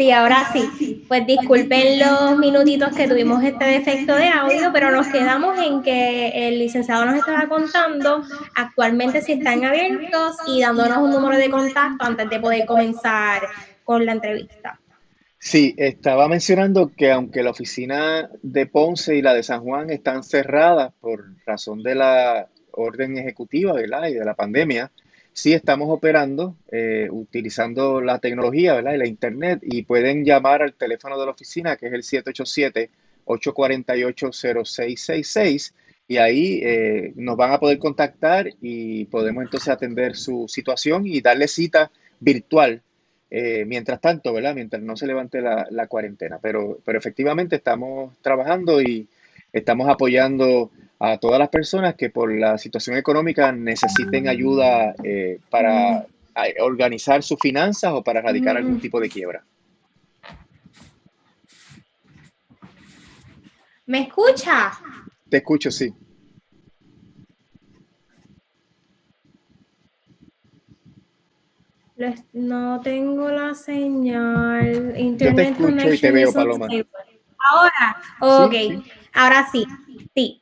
Sí, ahora sí. Pues disculpen los minutitos que tuvimos este defecto de audio, pero nos quedamos en que el licenciado nos estaba contando actualmente si están abiertos y dándonos un número de contacto antes de poder comenzar con la entrevista. Sí, estaba mencionando que aunque la oficina de Ponce y la de San Juan están cerradas por razón de la orden ejecutiva, ¿verdad? Y de la pandemia, sí estamos operando utilizando la tecnología, ¿verdad? Y la internet y pueden llamar al teléfono de la oficina que es el 787-848-0666 y ahí nos van a poder contactar y podemos entonces atender su situación y darle cita virtual mientras tanto, ¿verdad? Mientras no se levante la cuarentena. Pero efectivamente estamos trabajando y estamos apoyando a todas las personas que por la situación económica necesiten ayuda para organizar sus finanzas o para erradicar algún Mm, tipo de quiebra. ¿Me escucha? Te escucho, sí. No tengo la señal. Yo te Internet escucho y te connection veo, is Paloma. unstable. Ahora, ok. Sí, sí. Ahora sí. Sí.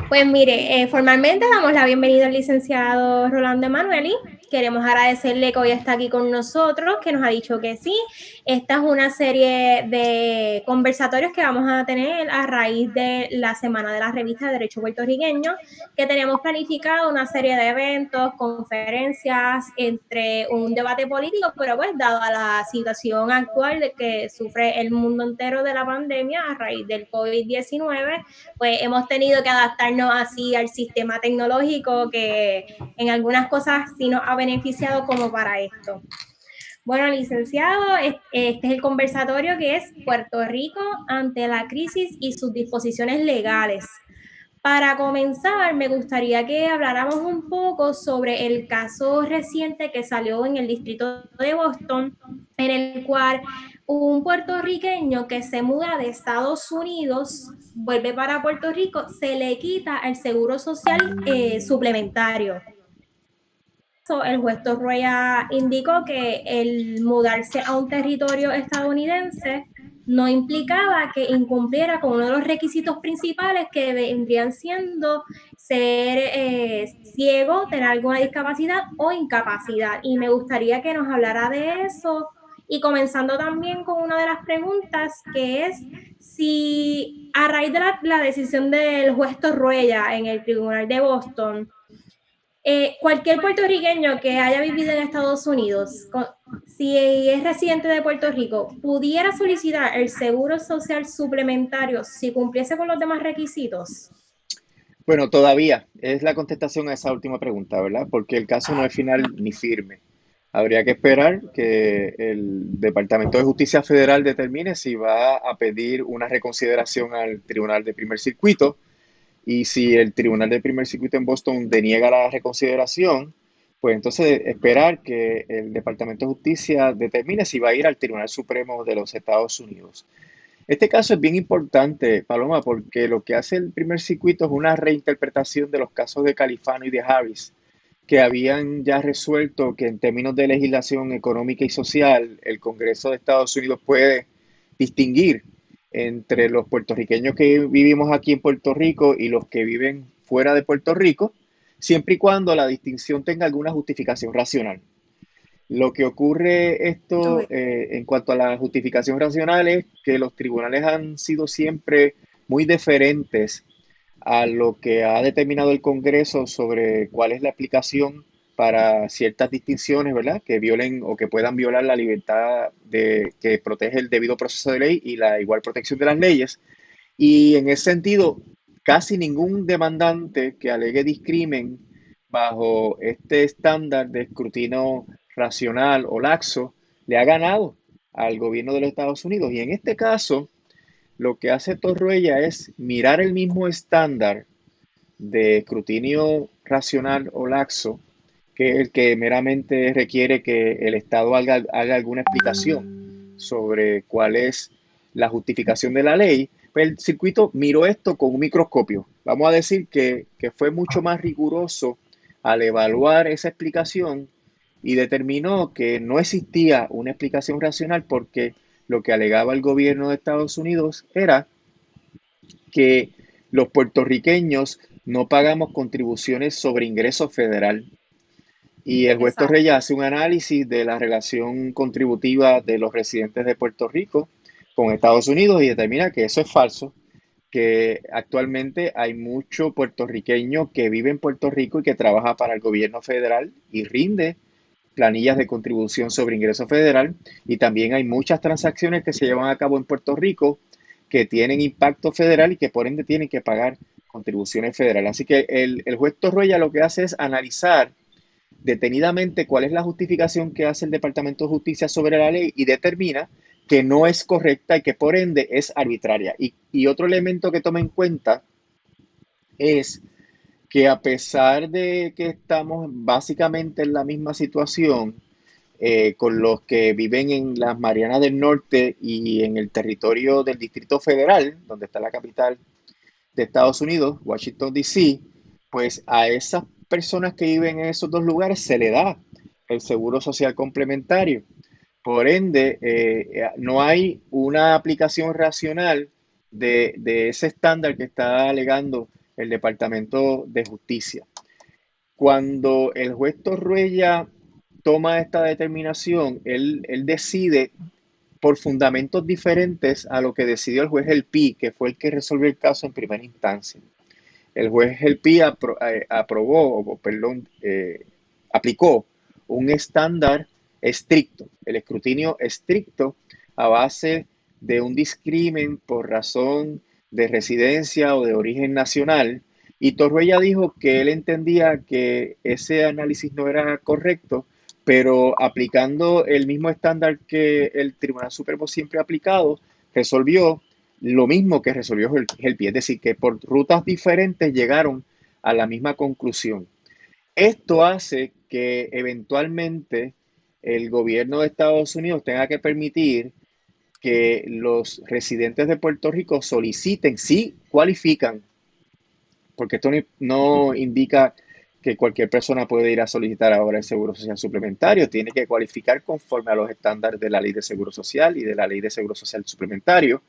Pues mire, formalmente damos la bienvenida al licenciado Rolando Emanueli. Queremos agradecerle que hoy está aquí con nosotros, que nos ha dicho que sí. Esta es una serie de conversatorios que vamos a tener a raíz de la Semana de la Revista de Derecho Puertorriqueño, que tenemos planificado una serie de eventos, conferencias, entre un debate político, pero pues dado a la situación actual de que sufre el mundo entero de la pandemia a raíz del COVID-19, pues hemos tenido que adaptarnos así al sistema tecnológico que en algunas cosas sí nos ha beneficiado como para esto. Bueno, licenciado, este es el conversatorio que es Puerto Rico ante la crisis y sus disposiciones legales. Para comenzar, me gustaría que habláramos un poco sobre el caso reciente que salió en el distrito de Boston, en el cual un puertorriqueño que se muda de Estados Unidos, vuelve para Puerto Rico, se le quita el seguro social suplementario. El juez Torruella indicó que el mudarse a un territorio estadounidense no implicaba que incumpliera con uno de los requisitos principales que vendrían siendo ser ciego, tener alguna discapacidad o incapacidad. Y me gustaría que nos hablara de eso y comenzando también con una de las preguntas que es si a raíz de la decisión del juez Torruella en el Tribunal de Boston, cualquier puertorriqueño que haya vivido en Estados Unidos, si es residente de Puerto Rico, pudiera solicitar el seguro social suplementario si cumpliese con los demás requisitos. Bueno, todavía es la contestación a esa última pregunta, ¿verdad? Porque el caso no es final ni firme. Habría que esperar que el Departamento de Justicia Federal determine si va a pedir una reconsideración al Tribunal de Primer Circuito y si el Tribunal de Primer Circuito en Boston deniega la reconsideración, pues entonces esperar que el Departamento de Justicia determine si va a ir al Tribunal Supremo de los Estados Unidos. Este caso es bien importante, Paloma, porque lo que hace el primer circuito es una reinterpretación de los casos de Califano y de Harris, que habían ya resuelto que en términos de legislación económica y social, el Congreso de Estados Unidos puede distinguir entre los puertorriqueños que vivimos aquí en Puerto Rico y los que viven fuera de Puerto Rico, siempre y cuando la distinción tenga alguna justificación racional. Lo que ocurre esto Okay. en cuanto a la justificación racional es que los tribunales han sido siempre muy deferentes a lo que ha determinado el Congreso sobre cuál es la aplicación para ciertas distinciones, ¿verdad? Que violen o que puedan violar la libertad de, que protege el debido proceso de ley y la igual protección de las leyes. Y en ese sentido, casi ningún demandante que alegue discrimen bajo este estándar de escrutinio racional o laxo le ha ganado al gobierno de los Estados Unidos. Y en este caso, lo que hace Torruella es mirar el mismo estándar de escrutinio racional o laxo, que es el que meramente requiere que el Estado haga alguna explicación sobre cuál es la justificación de la ley. Pues el circuito miró esto con un microscopio. Vamos a decir que fue mucho más riguroso al evaluar esa explicación y determinó que no existía una explicación racional porque lo que alegaba el gobierno de Estados Unidos era que los puertorriqueños no pagamos contribuciones sobre ingreso federal. Y el juez Exacto. Torrella hace un análisis de la relación contributiva de los residentes de Puerto Rico con Estados Unidos y determina que eso es falso, que actualmente hay mucho puertorriqueño que vive en Puerto Rico y que trabaja para el gobierno federal y rinde planillas de contribución sobre ingreso federal, y también hay muchas transacciones que se llevan a cabo en Puerto Rico que tienen impacto federal y que por ende tienen que pagar contribuciones federales. Así que el juez Torroya lo que hace es analizar detenidamente cuál es la justificación que hace el Departamento de Justicia sobre la ley y determina que no es correcta y que por ende es arbitraria. Y otro elemento que toma en cuenta es que a pesar de que estamos básicamente en la misma situación con los que viven en las Marianas del Norte y en el territorio del Distrito Federal, donde está la capital de Estados Unidos, Washington, D.C., pues a esas personas que viven en esos dos lugares se le da el seguro social complementario. Por ende, no hay una aplicación racional de ese estándar que está alegando el Departamento de Justicia. Cuando el juez Torruella toma esta determinación, él decide por fundamentos diferentes a lo que decidió el juez Elpi, que fue el que resolvió el caso en primera instancia. El juez Elpi aprobó, o perdón, aplicó un estándar estricto, el escrutinio estricto a base de un discrimen por razón de residencia o de origen nacional. Y Torruella dijo que él entendía que ese análisis no era correcto, pero aplicando el mismo estándar que el Tribunal Supremo siempre ha aplicado, resolvió lo mismo que resolvió el pie, es decir, que por rutas diferentes llegaron a la misma conclusión. Esto hace que eventualmente el gobierno de Estados Unidos tenga que permitir que los residentes de Puerto Rico soliciten, si cualifican, porque esto no indica que cualquier persona puede ir a solicitar ahora el seguro social suplementario, tiene que cualificar conforme a los estándares de la ley de seguro social y de la ley de seguro social suplementario.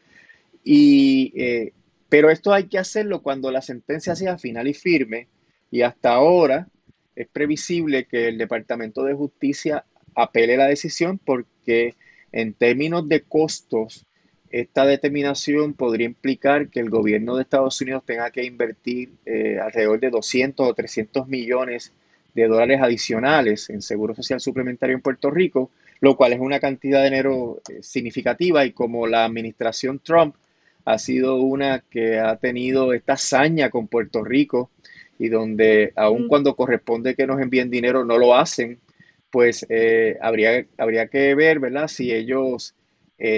Y, pero esto hay que hacerlo cuando la sentencia sea final y firme, y hasta ahora es previsible que el Departamento de Justicia apele la decisión porque en términos de costos, esta determinación podría implicar que el gobierno de Estados Unidos tenga que invertir alrededor de 200 o 300 millones de dólares adicionales en seguro social suplementario en Puerto Rico, lo cual es una cantidad de dinero significativa, y como la administración Trump ha sido una que ha tenido esta hazaña con Puerto Rico y donde aun Mm. cuando corresponde que nos envíen dinero no lo hacen, pues habría que ver, ¿verdad? Si ellos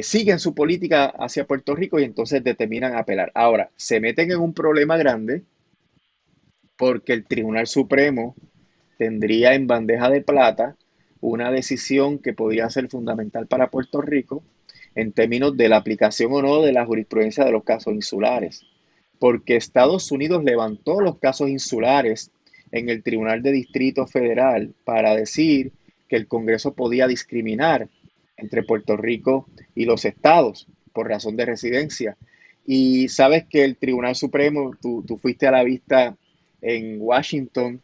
siguen su política hacia Puerto Rico y entonces determinan apelar. Ahora, se meten en un problema grande porque el Tribunal Supremo tendría en bandeja de plata una decisión que podría ser fundamental para Puerto Rico en términos de la aplicación o no de la jurisprudencia de los casos insulares, porque Estados Unidos levantó los casos insulares en el Tribunal de Distrito Federal para decir que el Congreso podía discriminar entre Puerto Rico y los estados por razón de residencia. Y sabes que el Tribunal Supremo, tú fuiste a la vista en Washington,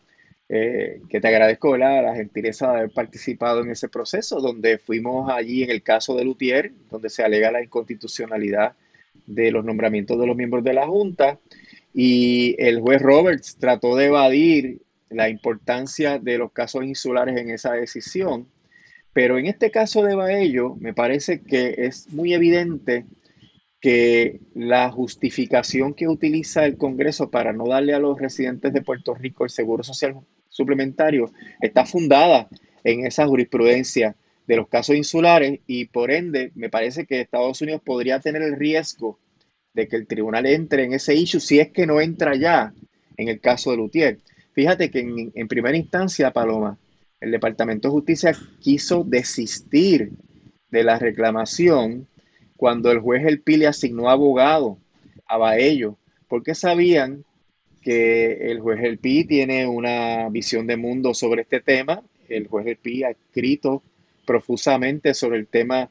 que te agradezco, ¿verdad?, la gentileza de haber participado en ese proceso, donde fuimos allí en el caso de Lutier, donde se alega la inconstitucionalidad de los nombramientos de los miembros de la Junta, y el juez Roberts trató de evadir la importancia de los casos insulares en esa decisión. Pero en este caso de Baello, me parece que es muy evidente que la justificación que utiliza el Congreso para no darle a los residentes de Puerto Rico el seguro social suplementario está fundada en esa jurisprudencia de los casos insulares, y por ende me parece que Estados Unidos podría tener el riesgo de que el tribunal entre en ese issue si es que no entra ya en el caso de Lutier. Fíjate que en primera instancia, Paloma, el Departamento de Justicia quiso desistir de la reclamación cuando el juez El Pi le asignó abogado a Baello, porque sabían que el juez El Pi tiene una visión de mundo sobre este tema. El juez El Pi ha escrito profusamente sobre el tema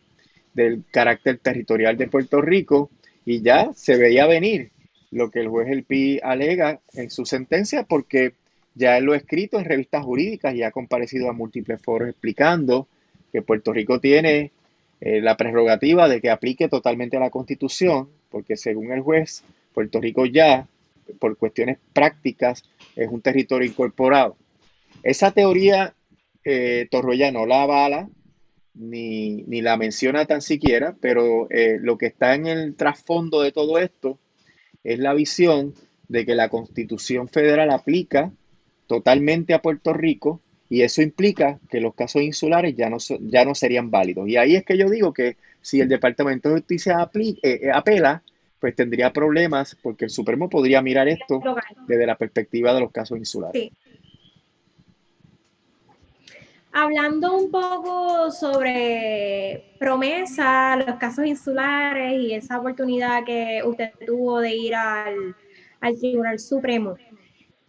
del carácter territorial de Puerto Rico y ya se veía venir lo que el juez El Pi alega en su sentencia porque ya él lo ha escrito en revistas jurídicas y ha comparecido a múltiples foros explicando que Puerto Rico tiene la prerrogativa de que aplique totalmente a la Constitución, porque según el juez, Puerto Rico ya, por cuestiones prácticas, es un territorio incorporado. Esa teoría Torroella no la avala, ni la menciona tan siquiera, pero lo que está en el trasfondo de todo esto es la visión de que la Constitución Federal aplica totalmente a Puerto Rico y eso implica que los casos insulares ya no serían válidos. Y ahí es que yo digo que si el Departamento de Justicia apela, pues tendría problemas porque el Supremo podría mirar esto desde la perspectiva de los casos insulares. Sí. Hablando un poco sobre promesa, los casos insulares y esa oportunidad que usted tuvo de ir al Tribunal Supremo,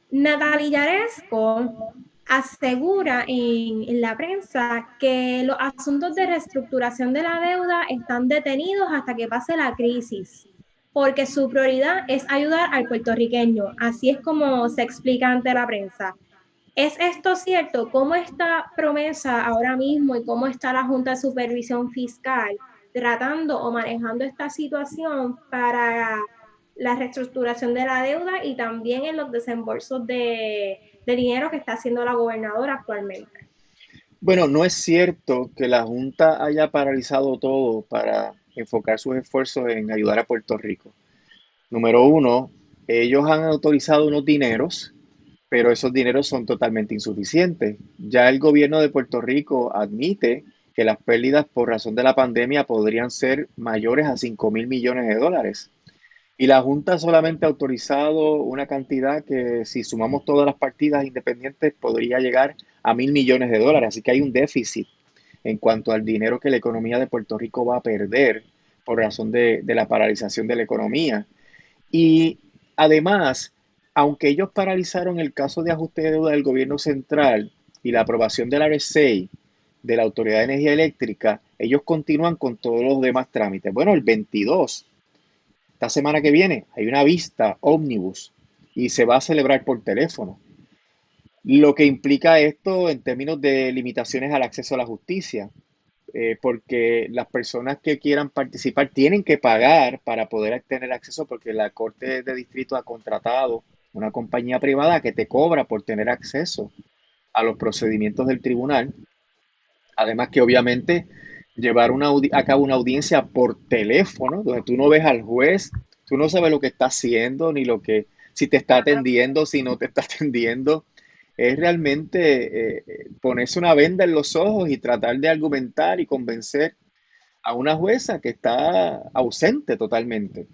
Natalie Yaresco asegura en la prensa que los asuntos de reestructuración de la deuda están detenidos hasta que pase la crisis, porque su prioridad es ayudar al puertorriqueño. Así es como se explica ante la prensa. ¿Es esto cierto? ¿Cómo está promesa ahora mismo y cómo está la Junta de Supervisión Fiscal tratando o manejando esta situación para la reestructuración de la deuda y también en los desembolsos de dinero que está haciendo la gobernadora actualmente? Bueno, no es cierto que la Junta haya paralizado todo para enfocar sus esfuerzos en ayudar a Puerto Rico. Número uno, ellos han autorizado unos dineros, pero esos dineros son totalmente insuficientes. Ya el gobierno de Puerto Rico admite que las pérdidas por razón de la pandemia podrían ser mayores a 5.000 millones de dólares. Y la Junta solamente ha autorizado una cantidad que si sumamos todas las partidas independientes podría llegar a 1.000 millones de dólares. Así que hay un déficit en cuanto al dinero que la economía de Puerto Rico va a perder por razón de la paralización de la economía. Y además, aunque ellos paralizaron el caso de ajuste de deuda del gobierno central y la aprobación del RSA, de la Autoridad de Energía Eléctrica, ellos continúan con todos los demás trámites. Bueno, el 22, esta semana que viene, hay una vista ómnibus y se va a celebrar por teléfono. Lo que implica esto en términos de limitaciones al acceso a la justicia, porque las personas que quieran participar tienen que pagar para poder tener acceso, porque la Corte de Distrito ha contratado una compañía privada que te cobra por tener acceso a los procedimientos del tribunal. Además que obviamente llevar a cabo una audiencia por teléfono, donde tú no ves al juez, tú no sabes lo que está haciendo, ni si te está atendiendo, si no te está atendiendo, es realmente ponerse una venda en los ojos y tratar de argumentar y convencer a una jueza que está ausente totalmente.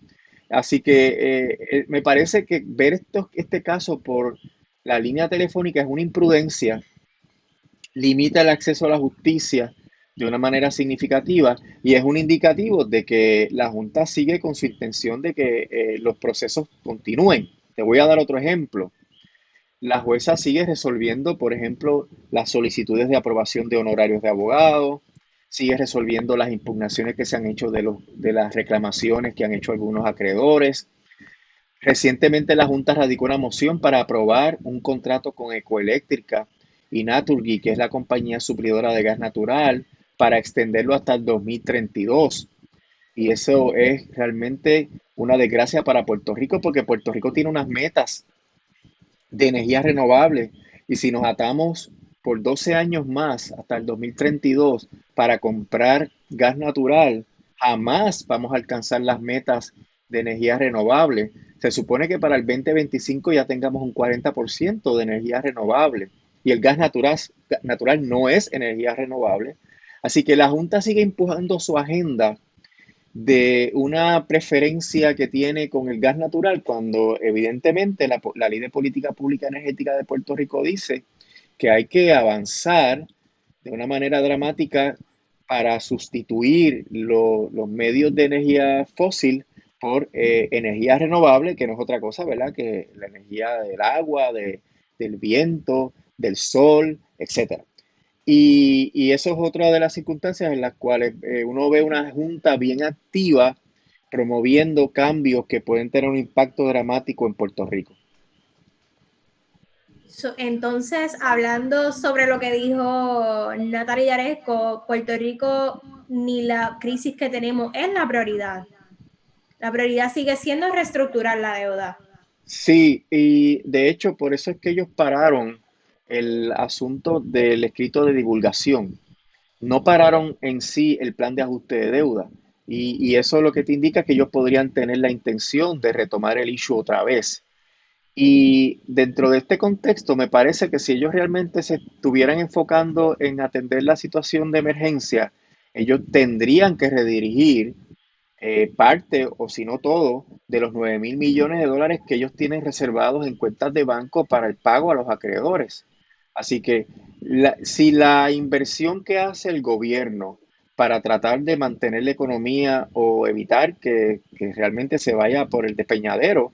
Así que me parece que ver este caso por la línea telefónica es una imprudencia, limita el acceso a la justicia de una manera significativa y es un indicativo de que la Junta sigue con su intención de que los procesos continúen. Te voy a dar otro ejemplo. La jueza sigue resolviendo, por ejemplo, las solicitudes de aprobación de honorarios de abogado, sigue resolviendo las impugnaciones que se han hecho de las reclamaciones que han hecho algunos acreedores. Recientemente la Junta radicó una moción para aprobar un contrato con Ecoeléctrica y Naturgy, que es la compañía suplidora de gas natural, para extenderlo hasta el 2032. Y eso es realmente una desgracia para Puerto Rico porque Puerto Rico tiene unas metas de energía renovable y si nos atamos por 12 años más hasta el 2032 para comprar gas natural, jamás vamos a alcanzar las metas de energía renovable. Se supone que para el 2025 ya tengamos un 40% de energía renovable y el gas natural no es energía renovable. Así que la Junta sigue empujando su agenda de una preferencia que tiene con el gas natural cuando evidentemente la Ley de Política Pública Energética de Puerto Rico dice que hay que avanzar de una manera dramática para sustituir los medios de energía fósil por energía renovable, que no es otra cosa, ¿verdad? Que la energía del agua, del viento, del sol, etcétera. Y eso es otra de las circunstancias en las cuales uno ve una junta bien activa promoviendo cambios que pueden tener un impacto dramático en Puerto Rico. Entonces, hablando sobre lo que dijo Natalia Yaresco, Puerto Rico ni la crisis que tenemos es la prioridad. La prioridad sigue siendo reestructurar la deuda. Sí, y de hecho por eso es que ellos pararon el asunto del escrito de divulgación. No pararon en sí el plan de ajuste de deuda. Y eso es lo que te indica que ellos podrían tener la intención de retomar el issue otra vez. Y dentro de este contexto, me parece que si ellos realmente se estuvieran enfocando en atender la situación de emergencia, ellos tendrían que redirigir parte, o si no todo, de los 9.000 millones de dólares que ellos tienen reservados en cuentas de banco para el pago a los acreedores. Así que si la inversión que hace el gobierno para tratar de mantener la economía o evitar que realmente se vaya por el despeñadero,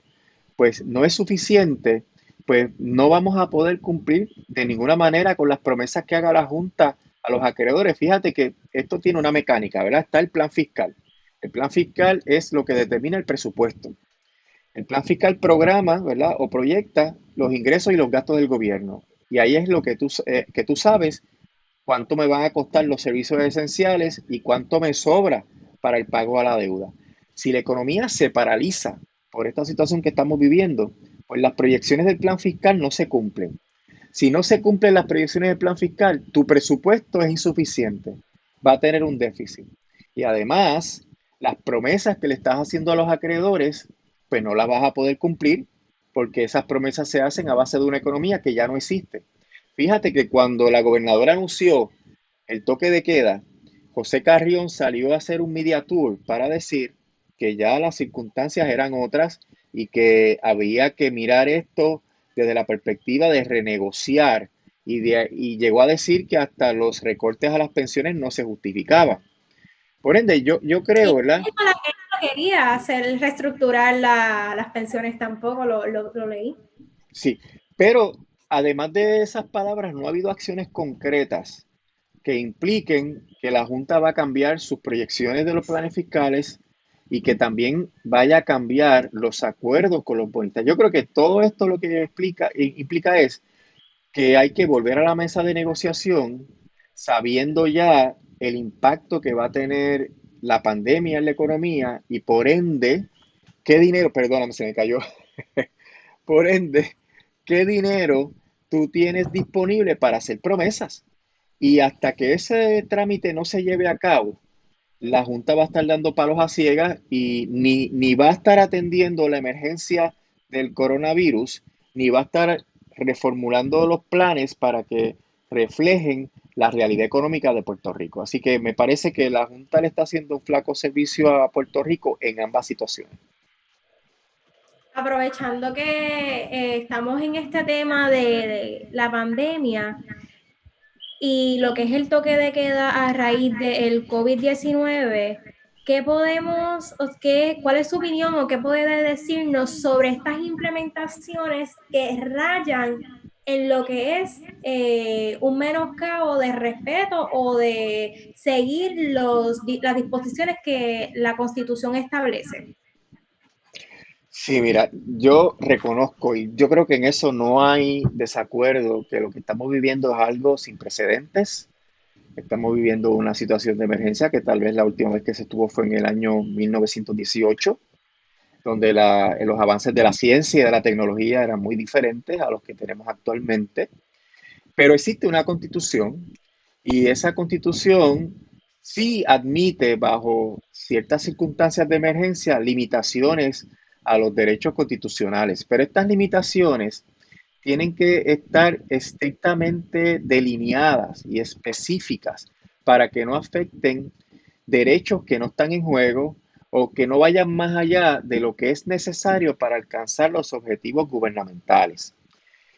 pues no es suficiente, pues no vamos a poder cumplir de ninguna manera con las promesas que haga la Junta a los acreedores. Fíjate que esto tiene una mecánica, ¿verdad? Está el plan fiscal. El plan fiscal es lo que determina el presupuesto. El plan fiscal programa, ¿verdad? O proyecta los ingresos y los gastos del gobierno. Y ahí es lo que tú sabes cuánto me van a costar los servicios esenciales y cuánto me sobra para el pago a la deuda. Si la economía se paraliza por esta situación que estamos viviendo, pues las proyecciones del plan fiscal no se cumplen. Si no se cumplen las proyecciones del plan fiscal, tu presupuesto es insuficiente, va a tener un déficit. Y además, las promesas que le estás haciendo a los acreedores, pues no las vas a poder cumplir porque esas promesas se hacen a base de una economía que ya no existe. Fíjate que cuando la gobernadora anunció el toque de queda, José Carrión salió a hacer un media tour para decir que ya las circunstancias eran otras y que había que mirar esto desde la perspectiva de renegociar y llegó a decir que hasta los recortes a las pensiones no se justificaban. Por ende, yo creo, Y ¿verdad? ella no quería hacer reestructurar las pensiones tampoco, lo leí. Sí, pero además de esas palabras, no ha habido acciones concretas que impliquen que la Junta va a cambiar sus proyecciones de los planes fiscales y que también vaya a cambiar los acuerdos con los bonistas. Yo creo que todo esto lo que implica es que hay que volver a la mesa de negociación sabiendo ya el impacto que va a tener la pandemia en la economía y por ende, qué dinero, perdóname, se me cayó, por ende, qué dinero tú tienes disponible para hacer promesas. Y hasta que ese trámite no se lleve a cabo, la Junta va a estar dando palos a ciegas y ni va a estar atendiendo la emergencia del coronavirus, ni va a estar reformulando los planes para que reflejen la realidad económica de Puerto Rico. Así que me parece que la Junta le está haciendo un flaco servicio a Puerto Rico en ambas situaciones. Aprovechando que estamos en este tema de la pandemia y lo que es el toque de queda a raíz del COVID-19, ¿qué podemos, cuál es su opinión o qué puede decirnos sobre estas implementaciones que rayan en lo que es un menoscabo de respeto o de seguir las disposiciones que la Constitución establece? Sí, mira, yo reconozco y yo creo que en eso no hay desacuerdo, que lo que estamos viviendo es algo sin precedentes. Estamos viviendo una situación de emergencia que tal vez la última vez que se estuvo fue en el año 1918, donde los avances de la ciencia y de la tecnología eran muy diferentes a los que tenemos actualmente. Pero existe una constitución y esa constitución sí admite bajo ciertas circunstancias de emergencia limitaciones a los derechos constitucionales, pero estas limitaciones tienen que estar estrictamente delineadas y específicas para que no afecten derechos que no están en juego o que no vayan más allá de lo que es necesario para alcanzar los objetivos gubernamentales.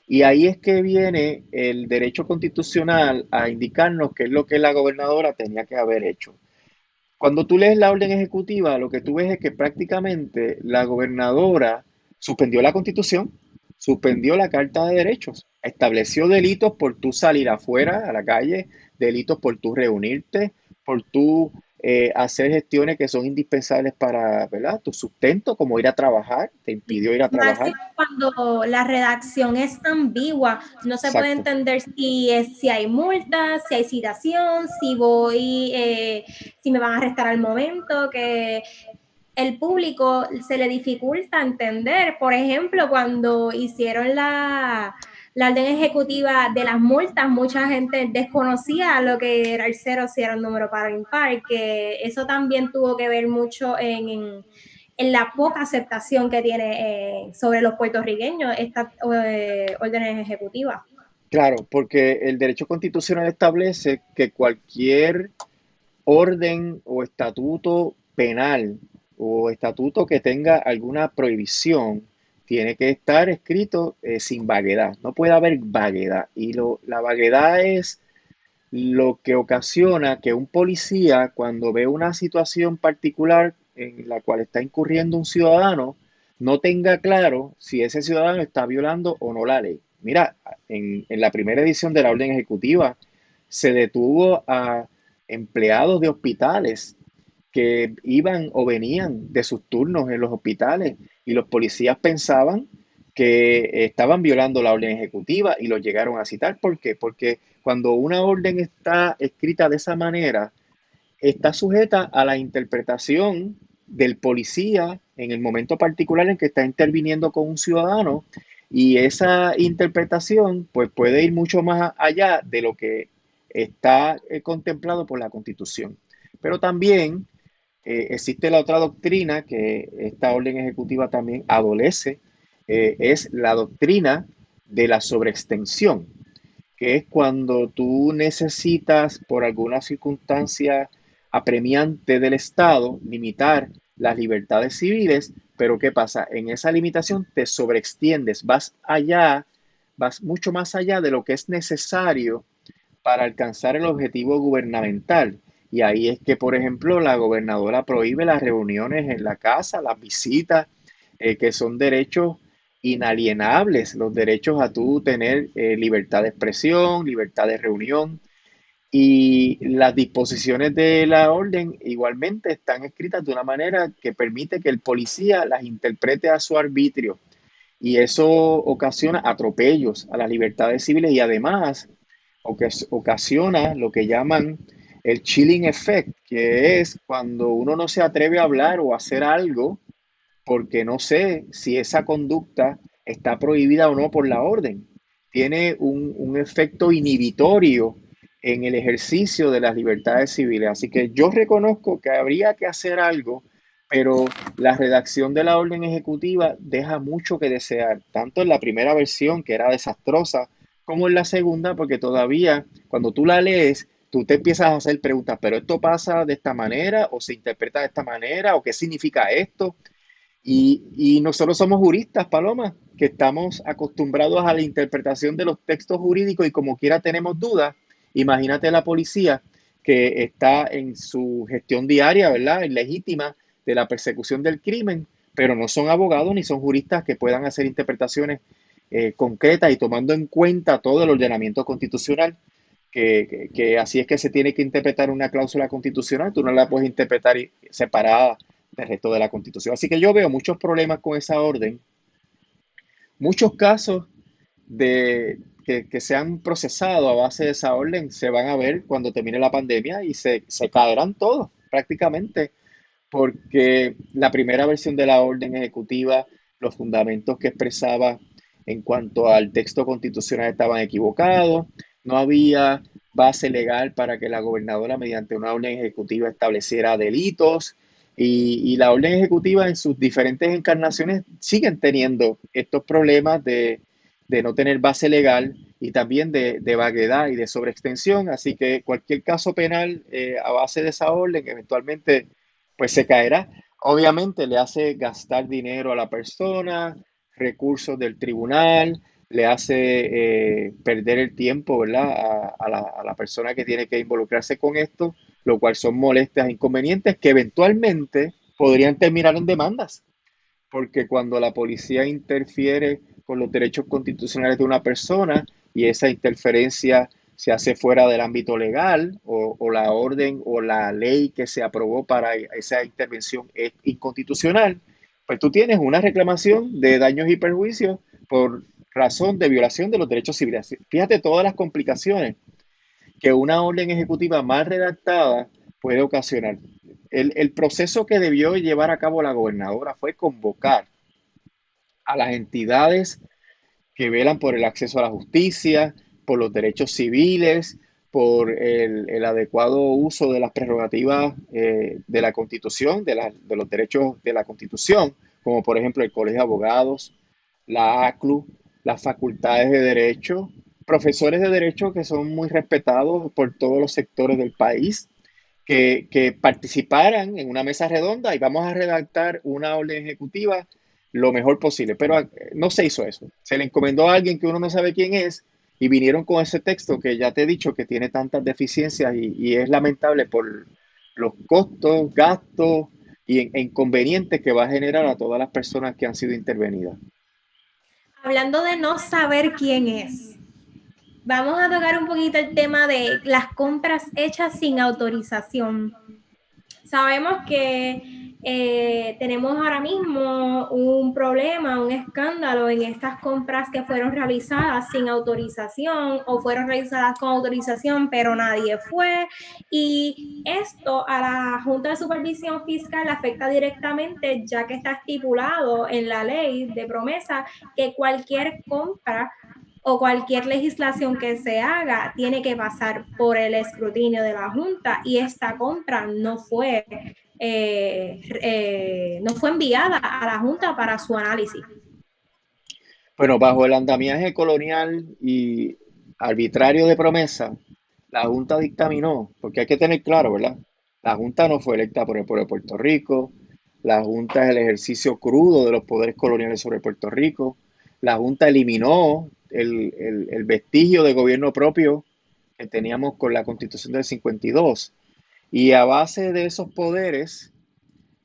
Y ahí es que viene el derecho constitucional a indicarnos qué es lo que la gobernadora tenía que haber hecho. Cuando tú lees la orden ejecutiva, lo que tú ves es que prácticamente la gobernadora suspendió la constitución, suspendió la Carta de Derechos, estableció delitos por tú salir afuera a la calle delitos por tú reunirte, por tú hacer gestiones que son indispensables para, ¿verdad? Tu sustento, como ir a trabajar, te impidió ir a trabajar. Máximo cuando la redacción es ambigua, no se puede Exacto. entender si hay multas, si hay citación, si me van a arrestar al momento, que el público se le dificulta entender. Por ejemplo, cuando hicieron la orden ejecutiva de las multas, mucha gente desconocía lo que era el cero, si era un número par o impar, que eso también tuvo que ver mucho en la poca aceptación que tiene sobre los puertorriqueños estas órdenes ejecutivas. Claro, porque el derecho constitucional establece que cualquier orden o estatuto penal o estatuto que tenga alguna prohibición tiene que estar escrito sin vaguedad. No puede haber vaguedad. Y la vaguedad es lo que ocasiona que un policía, cuando ve una situación particular en la cual está incurriendo un ciudadano, no tenga claro si ese ciudadano está violando o no la ley. Mira, en la primera edición de la orden ejecutiva se detuvo a empleados de hospitales que iban o venían de sus turnos en los hospitales y los policías pensaban que estaban violando la orden ejecutiva y los llegaron a citar. ¿Por qué? Porque cuando una orden está escrita de esa manera, está sujeta a la interpretación del policía en el momento particular en que está interviniendo con un ciudadano y esa interpretación pues puede ir mucho más allá de lo que está contemplado por la Constitución. Pero también existe la otra doctrina que esta orden ejecutiva también adolece, es la doctrina de la sobreextensión, que es cuando tú necesitas por alguna circunstancia apremiante del Estado limitar las libertades civiles, pero ¿qué pasa? En esa limitación te sobreextiendes, vas allá, vas mucho más allá de lo que es necesario para alcanzar el objetivo gubernamental. Y ahí es que, por ejemplo, la gobernadora prohíbe las reuniones en la casa, las visitas, que son derechos inalienables, los derechos a tú tener libertad de expresión, libertad de reunión. Y las disposiciones de la orden igualmente están escritas de una manera que permite que el policía las interprete a su arbitrio. Y eso ocasiona atropellos a las libertades civiles y además ocasiona lo que llaman el chilling effect, que es cuando uno no se atreve a hablar o a hacer algo porque no sé si esa conducta está prohibida o no por la orden. Tiene un efecto inhibitorio en el ejercicio de las libertades civiles. Así que yo reconozco que habría que hacer algo, pero la redacción de la orden ejecutiva deja mucho que desear, tanto en la primera versión, que era desastrosa, como en la segunda, porque todavía cuando tú la lees, tú te empiezas a hacer preguntas, pero esto pasa de esta manera o se interpreta de esta manera o qué significa esto. Y nosotros somos juristas, Paloma, que estamos acostumbrados a la interpretación de los textos jurídicos y como quiera tenemos dudas. Imagínate la policía que está en su gestión diaria, ¿verdad? Legítima de la persecución del crimen, pero no son abogados ni son juristas que puedan hacer interpretaciones concretas y tomando en cuenta todo el ordenamiento constitucional, que así es que se tiene que interpretar una cláusula constitucional, tú no la puedes interpretar separada del resto de la Constitución. Así que yo veo muchos problemas con esa orden, muchos casos que se han procesado a base de esa orden se van a ver cuando termine la pandemia y se caerán todos prácticamente, porque la primera versión de la orden ejecutiva, los fundamentos que expresaba en cuanto al texto constitucional estaban equivocados, no había base legal para que la gobernadora mediante una orden ejecutiva estableciera delitos y la orden ejecutiva en sus diferentes encarnaciones siguen teniendo estos problemas de no tener base legal y también de vaguedad y de sobreextensión, así que cualquier caso penal a base de esa orden eventualmente pues se caerá. Obviamente le hace gastar dinero a la persona, recursos del tribunal, le hace perder el tiempo, ¿verdad? A la persona que tiene que involucrarse con esto, lo cual son molestias e inconvenientes que eventualmente podrían terminar en demandas, porque cuando la policía interfiere con los derechos constitucionales de una persona y esa interferencia se hace fuera del ámbito legal o la orden o la ley que se aprobó para esa intervención es inconstitucional, pues tú tienes una reclamación de daños y perjuicios por razón de violación de los derechos civiles. Fíjate todas las complicaciones que una orden ejecutiva mal redactada puede ocasionar. El proceso que debió llevar a cabo la gobernadora fue convocar a las entidades que velan por el acceso a la justicia, por los derechos civiles, por el adecuado uso de las prerrogativas de la Constitución, de los derechos de la Constitución, como por ejemplo el Colegio de Abogados, la ACLU, las facultades de Derecho, profesores de Derecho que son muy respetados por todos los sectores del país, que participaran en una mesa redonda y vamos a redactar una orden ejecutiva lo mejor posible. Pero no se hizo eso. Se le encomendó a alguien que uno no sabe quién es y vinieron con ese texto que ya te he dicho que tiene tantas deficiencias y es lamentable por los costos, gastos e inconvenientes que va a generar a todas las personas que han sido intervenidas. Hablando de no saber quién es, vamos a tocar un poquito el tema de las compras hechas sin autorización. Sabemos que tenemos ahora mismo un problema, un escándalo en estas compras que fueron realizadas sin autorización o fueron realizadas con autorización, pero nadie fue. Y esto a la Junta de Supervisión Fiscal afecta directamente, ya que está estipulado en la ley de promesa que cualquier compra o cualquier legislación que se haga tiene que pasar por el escrutinio de la Junta y esta compra no fue enviada a la Junta para su análisis. Bueno, bajo el andamiaje colonial y arbitrario de promesa, la Junta dictaminó, porque hay que tener claro, ¿verdad? La Junta no fue electa por el pueblo de Puerto Rico, la Junta es el ejercicio crudo de los poderes coloniales sobre Puerto Rico, la Junta eliminó el vestigio de gobierno propio que teníamos con la Constitución del 52 y a base de esos poderes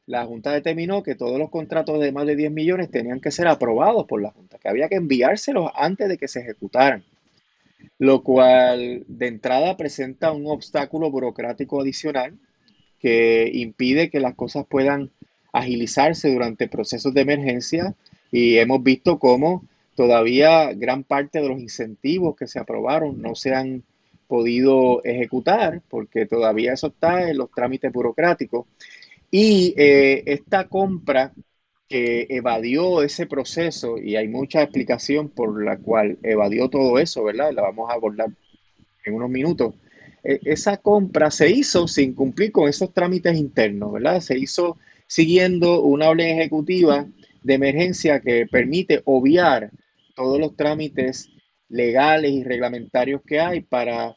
la Junta determinó que todos los contratos de más de 10 millones tenían que ser aprobados por la Junta, que había que enviárselos antes de que se ejecutaran, lo cual de entrada presenta un obstáculo burocrático adicional que impide que las cosas puedan agilizarse durante procesos de emergencia y hemos visto cómo todavía gran parte de los incentivos que se aprobaron no se han podido ejecutar porque todavía eso está en los trámites burocráticos. Y esta compra que evadió ese proceso, y hay mucha explicación por la cual evadió todo eso, ¿verdad? La vamos a abordar en unos minutos. Esa compra se hizo sin cumplir con esos trámites internos, ¿verdad? Se hizo siguiendo una orden ejecutiva de emergencia que permite obviar todos los trámites legales y reglamentarios que hay para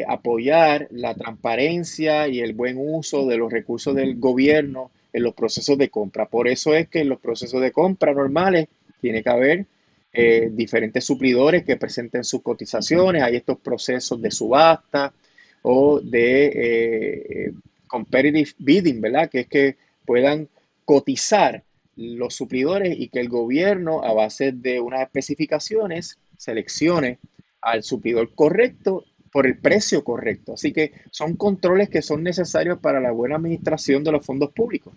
apoyar la transparencia y el buen uso de los recursos del gobierno en los procesos de compra. Por eso es que en los procesos de compra normales tiene que haber diferentes suplidores que presenten sus cotizaciones, hay estos procesos de subasta o de competitive bidding, ¿verdad? Que es que puedan cotizar los suplidores y que el gobierno, a base de unas especificaciones, seleccione al suplidor correcto por el precio correcto. Así que son controles que son necesarios para la buena administración de los fondos públicos.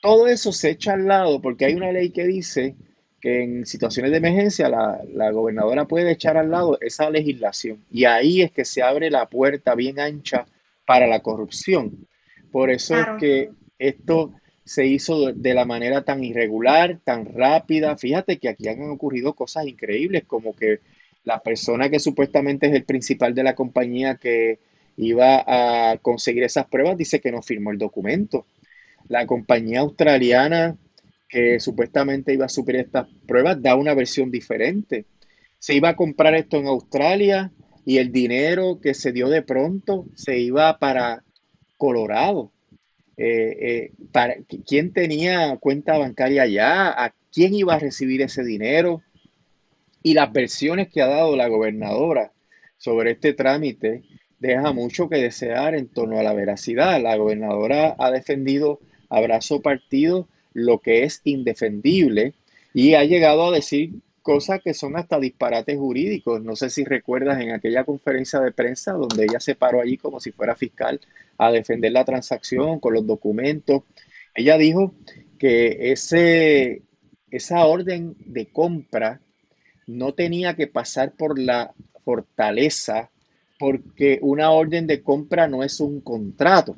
Todo eso se echa al lado porque hay una ley que dice que en situaciones de emergencia la gobernadora puede echar al lado esa legislación y ahí es que se abre la puerta bien ancha para la corrupción. Por eso es Claro. que esto se hizo de la manera tan irregular, tan rápida. Fíjate que aquí han ocurrido cosas increíbles, como que la persona que supuestamente es el principal de la compañía que iba a conseguir esas pruebas dice que no firmó el documento. La compañía australiana que supuestamente iba a suplir estas pruebas da una versión diferente. Se iba a comprar esto en Australia y el dinero que se dio de pronto se iba para Colorado. ¿Quién tenía cuenta bancaria allá? ¿A quién iba a recibir ese dinero? Y las versiones que ha dado la gobernadora sobre este trámite deja mucho que desear en torno a la veracidad. La gobernadora ha defendido a brazo partido lo que es indefendible y ha llegado a decir cosas que son hasta disparates jurídicos. No sé si recuerdas en aquella conferencia de prensa donde ella se paró allí como si fuera fiscal a defender la transacción con los documentos. Ella dijo que esa orden de compra no tenía que pasar por la fortaleza porque una orden de compra no es un contrato.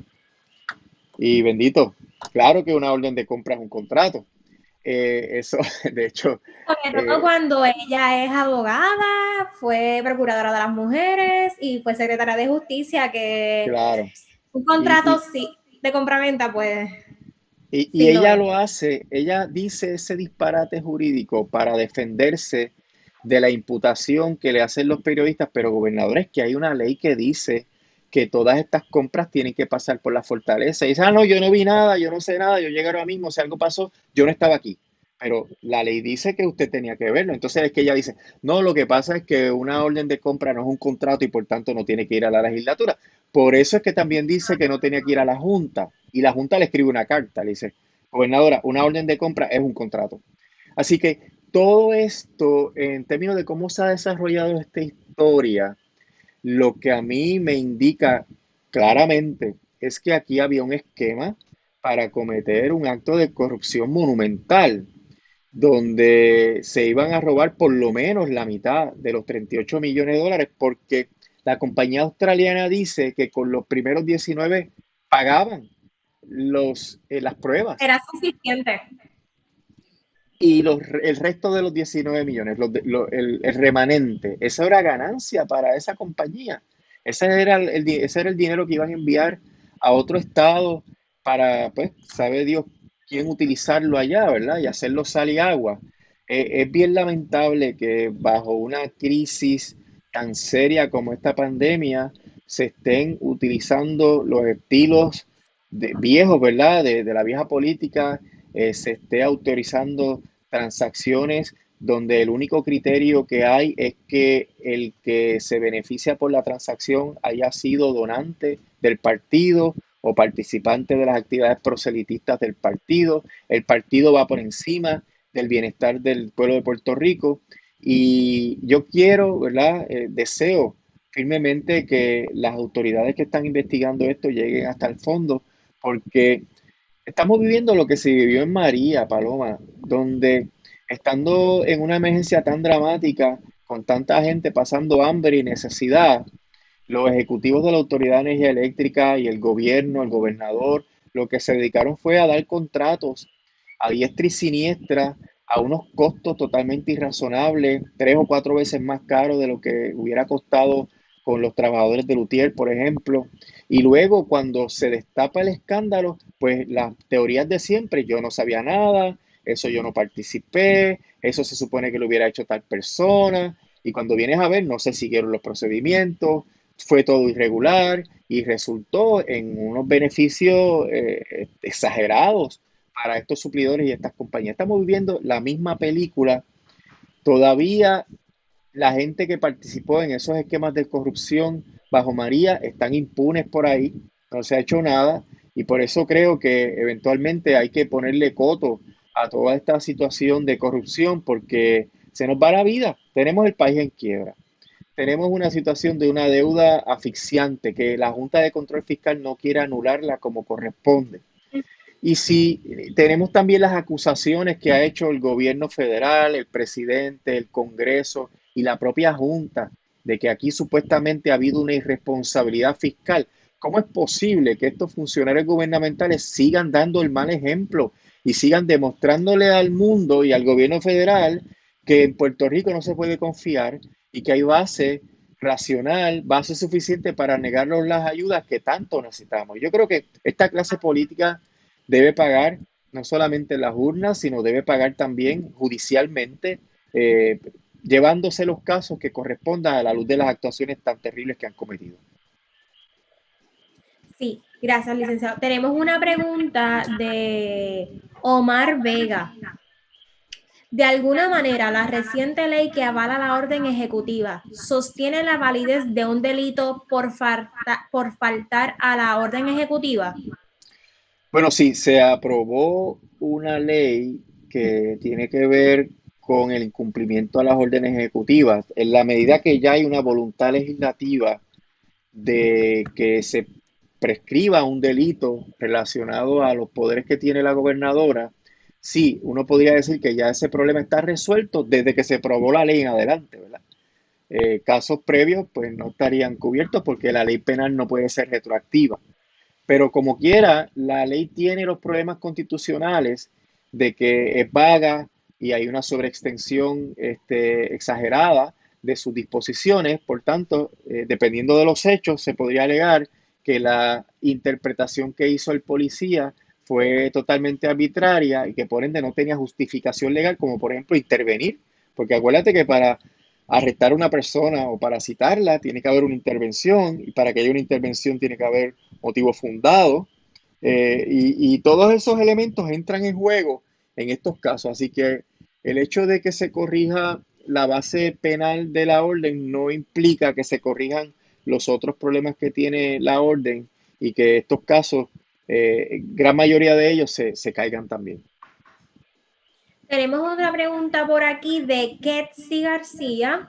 Y bendito, claro que una orden de compra es un contrato. Eso, de hecho, Sobre todo eh, cuando ella es abogada, fue procuradora de las mujeres y fue secretaria de justicia, que claro. un Y, contrato y, sí, de compraventa, pues y sí lo ella es. lo hace, ella dice ese disparate jurídico para defenderse de la imputación que le hacen los periodistas, pero gobernadores, que hay una ley que dice que todas estas compras tienen que pasar por la fortaleza. Y dice, ah, no, yo no vi nada, yo no sé nada, yo llegué ahora mismo, si algo pasó, yo no estaba aquí. Pero la ley dice que usted tenía que verlo. Entonces es que ella dice, no, lo que pasa es que una orden de compra no es un contrato y por tanto no tiene que ir a la legislatura. Por eso es que también dice que no tenía que ir a la Junta. Y la Junta le escribe una carta, le dice, gobernadora, una orden de compra es un contrato. Así que todo esto, en términos de cómo se ha desarrollado esta historia, lo que a mí me indica claramente es que aquí había un esquema para cometer un acto de corrupción monumental, donde se iban a robar por lo menos la mitad de los 38 millones de dólares, porque la compañía australiana dice que con los primeros 19 pagaban las pruebas Era suficiente. y el resto de los 19 millones, el remanente, esa era ganancia para esa compañía. Ese era el dinero que iban a enviar a otro estado para, pues, sabe Dios quién utilizarlo allá, ¿verdad? Y hacerlo sal y agua. Es bien lamentable que bajo una crisis tan seria como esta pandemia se estén utilizando los estilos viejos, ¿verdad? De la vieja política, se esté autorizando transacciones donde el único criterio que hay es que el que se beneficia por la transacción haya sido donante del partido o participante de las actividades proselitistas del partido. El partido va por encima del bienestar del pueblo de Puerto Rico y yo quiero, ¿verdad? Deseo firmemente que las autoridades que están investigando esto lleguen hasta el fondo porque estamos viviendo lo que se vivió en María, Paloma, donde estando en una emergencia tan dramática, con tanta gente pasando hambre y necesidad, los ejecutivos de la Autoridad de Energía Eléctrica y el gobierno, el gobernador, lo que se dedicaron fue a dar contratos a diestra y siniestra a unos costos totalmente irrazonables, 3 o 4 veces más caros de lo que hubiera costado con los trabajadores de Lutier, por ejemplo. Y luego, cuando se destapa el escándalo, pues las teorías de siempre, yo no sabía nada, eso yo no participé, eso se supone que lo hubiera hecho tal persona, y cuando vienes a ver, no se siguieron los procedimientos, fue todo irregular y resultó en unos beneficios exagerados para estos suplidores y estas compañías. Estamos viviendo la misma película. Todavía la gente que participó en esos esquemas de corrupción bajo María están impunes por ahí, no se ha hecho nada y por eso creo que eventualmente hay que ponerle coto a toda esta situación de corrupción porque se nos va la vida. Tenemos el país en quiebra. Tenemos una situación de una deuda asfixiante que la Junta de Control Fiscal no quiere anularla como corresponde. Y si tenemos también las acusaciones que ha hecho el gobierno federal, el presidente, el Congreso y la propia Junta de que aquí supuestamente ha habido una irresponsabilidad fiscal, ¿cómo es posible que estos funcionarios gubernamentales sigan dando el mal ejemplo y sigan demostrándole al mundo y al gobierno federal que en Puerto Rico no se puede confiar y que hay base racional, base suficiente para negarnos las ayudas que tanto necesitamos? Yo creo que esta clase política debe pagar no solamente en las urnas, sino debe pagar también judicialmente, eh, llevándose los casos que correspondan a la luz de las actuaciones tan terribles que han cometido. Sí, gracias, licenciado. Tenemos una pregunta de Omar Vega. De alguna manera, la reciente ley que avala la orden ejecutiva sostiene la validez de un delito por faltar a la orden ejecutiva. Bueno, sí, se aprobó una ley que tiene que ver con el incumplimiento a las órdenes ejecutivas. En la medida que ya hay una voluntad legislativa de que se prescriba un delito relacionado a los poderes que tiene la gobernadora, sí, uno podría decir que ya ese problema está resuelto desde que se aprobó la ley en adelante, ¿verdad? Casos previos pues no estarían cubiertos porque la ley penal no puede ser retroactiva. Pero como quiera, la ley tiene los problemas constitucionales de que es vaga y hay una sobreextensión exagerada de sus disposiciones. Por tanto, dependiendo de los hechos, se podría alegar que la interpretación que hizo el policía fue totalmente arbitraria y que por ende no tenía justificación legal, como por ejemplo intervenir. Porque acuérdate que para arrestar a una persona o para citarla tiene que haber una intervención y para que haya una intervención tiene que haber motivo fundado, y todos esos elementos entran en juego en estos casos. Así que el hecho de que se corrija la base penal de la orden no implica que se corrijan los otros problemas que tiene la orden y que estos casos, gran mayoría de ellos se caigan también. Tenemos otra pregunta por aquí de Ketsi García.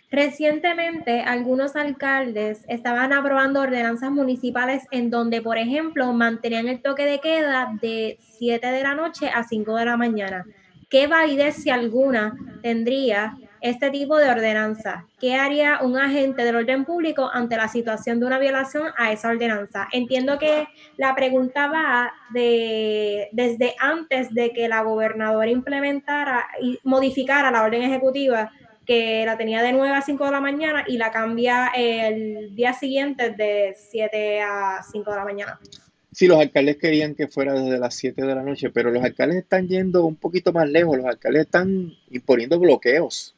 Recientemente, algunos alcaldes estaban aprobando ordenanzas municipales en donde, por ejemplo, mantenían el toque de queda de 7 de la noche a 5 de la mañana. ¿Qué validez, si alguna, tendría este tipo de ordenanza? ¿Qué haría un agente del orden público ante la situación de una violación a esa ordenanza? Entiendo que la pregunta va desde antes de que la gobernadora implementara y modificara la orden ejecutiva, que la tenía de 9 a 5 de la mañana y la cambia el día siguiente de 7 a 5 de la mañana. Sí, los alcaldes querían que fuera desde las 7 de la noche, pero los alcaldes están yendo un poquito más lejos. Los alcaldes están imponiendo bloqueos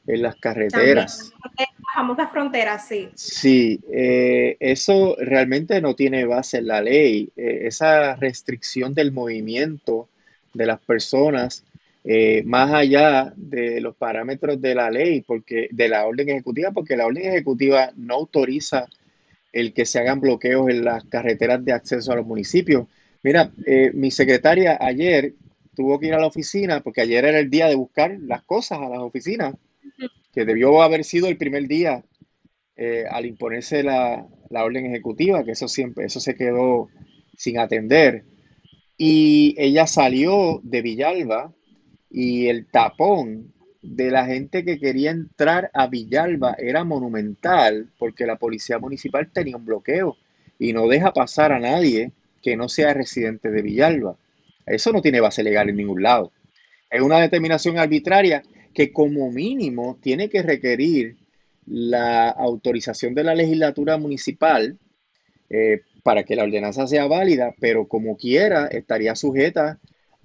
en las También, carreteras. las famosas fronteras, sí. Sí, eso realmente no tiene base en la ley. Esa restricción del movimiento de las personas, más allá de los parámetros de la ley, porque de la orden ejecutiva, porque la orden ejecutiva no autoriza el que se hagan bloqueos en las carreteras de acceso a los municipios. Mira, mi secretaria ayer tuvo que ir a la oficina, porque ayer era el día de buscar las cosas a las oficinas, que debió haber sido el primer día, al imponerse la orden ejecutiva, que eso siempre, eso se quedó sin atender. Y ella salió de Villalba y el tapón de la gente que quería entrar a Villalba era monumental porque la policía municipal tenía un bloqueo y no deja pasar a nadie que no sea residente de Villalba. Eso no tiene base legal en ningún lado. Es una determinación arbitraria que como mínimo tiene que requerir la autorización de la legislatura municipal, para que la ordenanza sea válida, pero como quiera estaría sujeta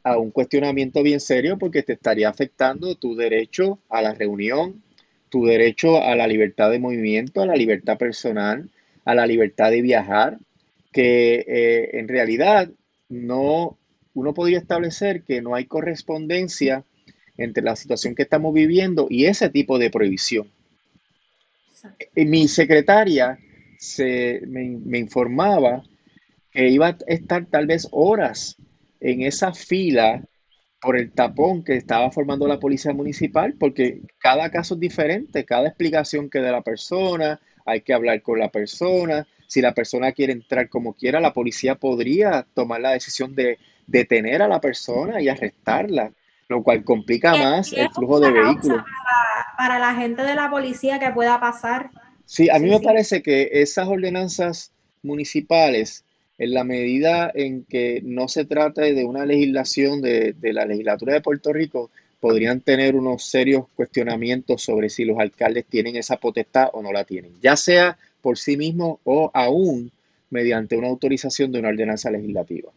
a un cuestionamiento bien serio porque te estaría afectando tu derecho a la reunión, tu derecho a la libertad de movimiento, a la libertad personal, a la libertad de viajar, que en realidad no, uno podría establecer que no hay correspondencia entre la situación que estamos viviendo y ese tipo de prohibición. Mi secretaria me informaba que iba a estar tal vez horas en esa fila por el tapón que estaba formando la policía municipal, porque cada caso es diferente, cada explicación que dé la persona, hay que hablar con la persona. Si la persona quiere entrar como quiera, la policía podría tomar la decisión de detener a la persona y arrestarla, lo cual complica más Y es el flujo de una causa vehículos. para la gente de la policía que pueda pasar. Sí, a mí Sí, me sí. parece que esas ordenanzas municipales, en la medida en que no se trate de una legislación de la legislatura de Puerto Rico, podrían tener unos serios cuestionamientos sobre si los alcaldes tienen esa potestad o no la tienen, ya sea por sí mismos o aún mediante una autorización de una ordenanza legislativa,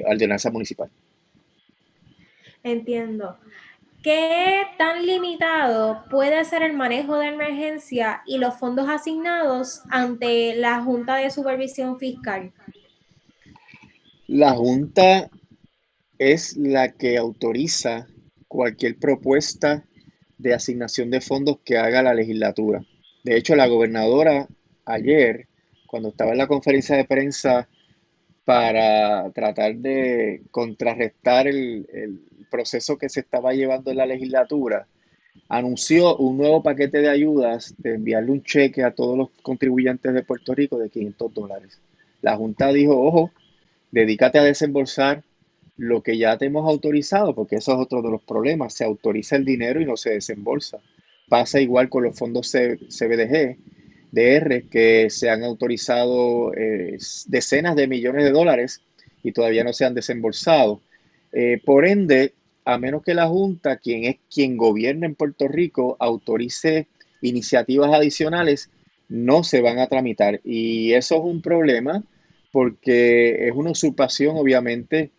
ordenanza municipal. Entiendo. ¿Qué tan limitado puede ser el manejo de emergencia y los fondos asignados ante la Junta de Supervisión Fiscal? La Junta es la que autoriza cualquier propuesta de asignación de fondos que haga la legislatura. De hecho, la gobernadora ayer, cuando estaba en la conferencia de prensa para tratar de contrarrestar el proceso que se estaba llevando en la legislatura, anunció un nuevo paquete de ayudas de enviarle un cheque a todos los contribuyentes de Puerto Rico de $500. La Junta dijo, ojo, dedícate a desembolsar lo que ya te hemos autorizado, porque eso es otro de los problemas, se autoriza el dinero y no se desembolsa. Pasa igual con los fondos CBDG, DR, que se han autorizado decenas de millones de dólares y todavía no se han desembolsado. Por ende, a menos que la Junta, quien es quien gobierna en Puerto Rico, autorice iniciativas adicionales, no se van a tramitar. Y eso es un problema porque es una usurpación, obviamente,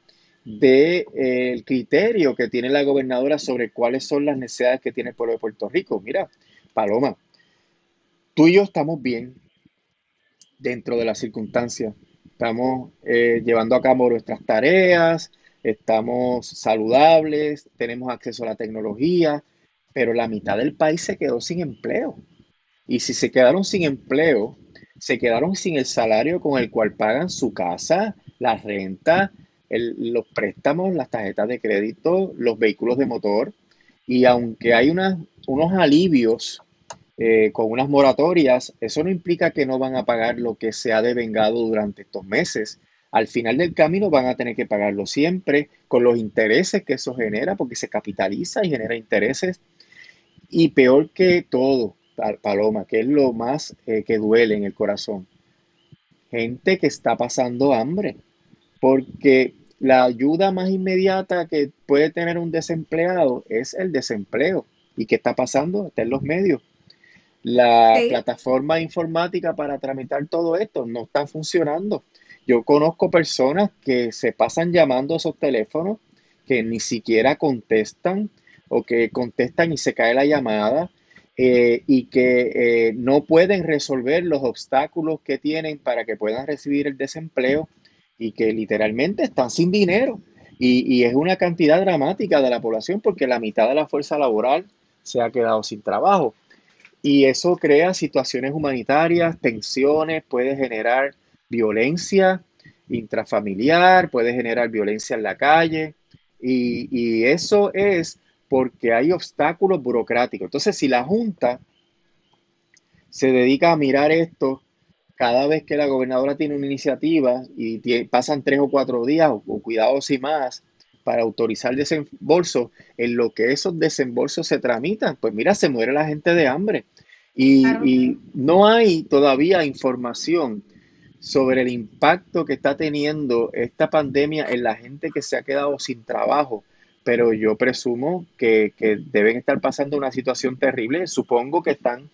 del criterio que tiene la gobernadora sobre cuáles son las necesidades que tiene el pueblo de Puerto Rico. Mira, Paloma, tú y yo estamos bien dentro de las circunstancias. Estamos llevando a cabo nuestras tareas, estamos saludables, tenemos acceso a la tecnología, pero la mitad del país se quedó sin empleo. Y si se quedaron sin empleo, se quedaron sin el salario con el cual pagan su casa, la renta, los préstamos, las tarjetas de crédito, los vehículos de motor. Y aunque hay unos alivios con unas moratorias, eso no implica que no van a pagar lo que se ha devengado durante estos meses. Al final del camino van a tener que pagarlo siempre con los intereses que eso genera, porque se capitaliza y genera intereses. Y peor que todo, Paloma, que es lo más que duele en el corazón, gente que está pasando hambre, porque la ayuda más inmediata que puede tener un desempleado es el desempleo. ¿Y qué está pasando? Está en los medios. La Sí. plataforma informática para tramitar todo esto no está funcionando. Yo conozco personas que se pasan llamando a esos teléfonos que ni siquiera contestan o que contestan y se cae la llamada y que no pueden resolver los obstáculos que tienen para que puedan recibir el desempleo y que literalmente están sin dinero. Y es una cantidad dramática de la población porque la mitad de la fuerza laboral se ha quedado sin trabajo. Y eso crea situaciones humanitarias, tensiones, puede generar violencia intrafamiliar, puede generar violencia en la calle. Y eso es porque hay obstáculos burocráticos. Entonces, si la Junta se dedica a mirar esto cada vez que la gobernadora tiene una iniciativa y pasan 3 o 4 días o cuidados y más para autorizar desembolsos, en lo que esos desembolsos se tramitan, pues mira, se muere la gente de hambre. Claro. Y no hay todavía información sobre el impacto que está teniendo esta pandemia en la gente que se ha quedado sin trabajo, pero yo presumo que deben estar pasando una situación terrible. Supongo que están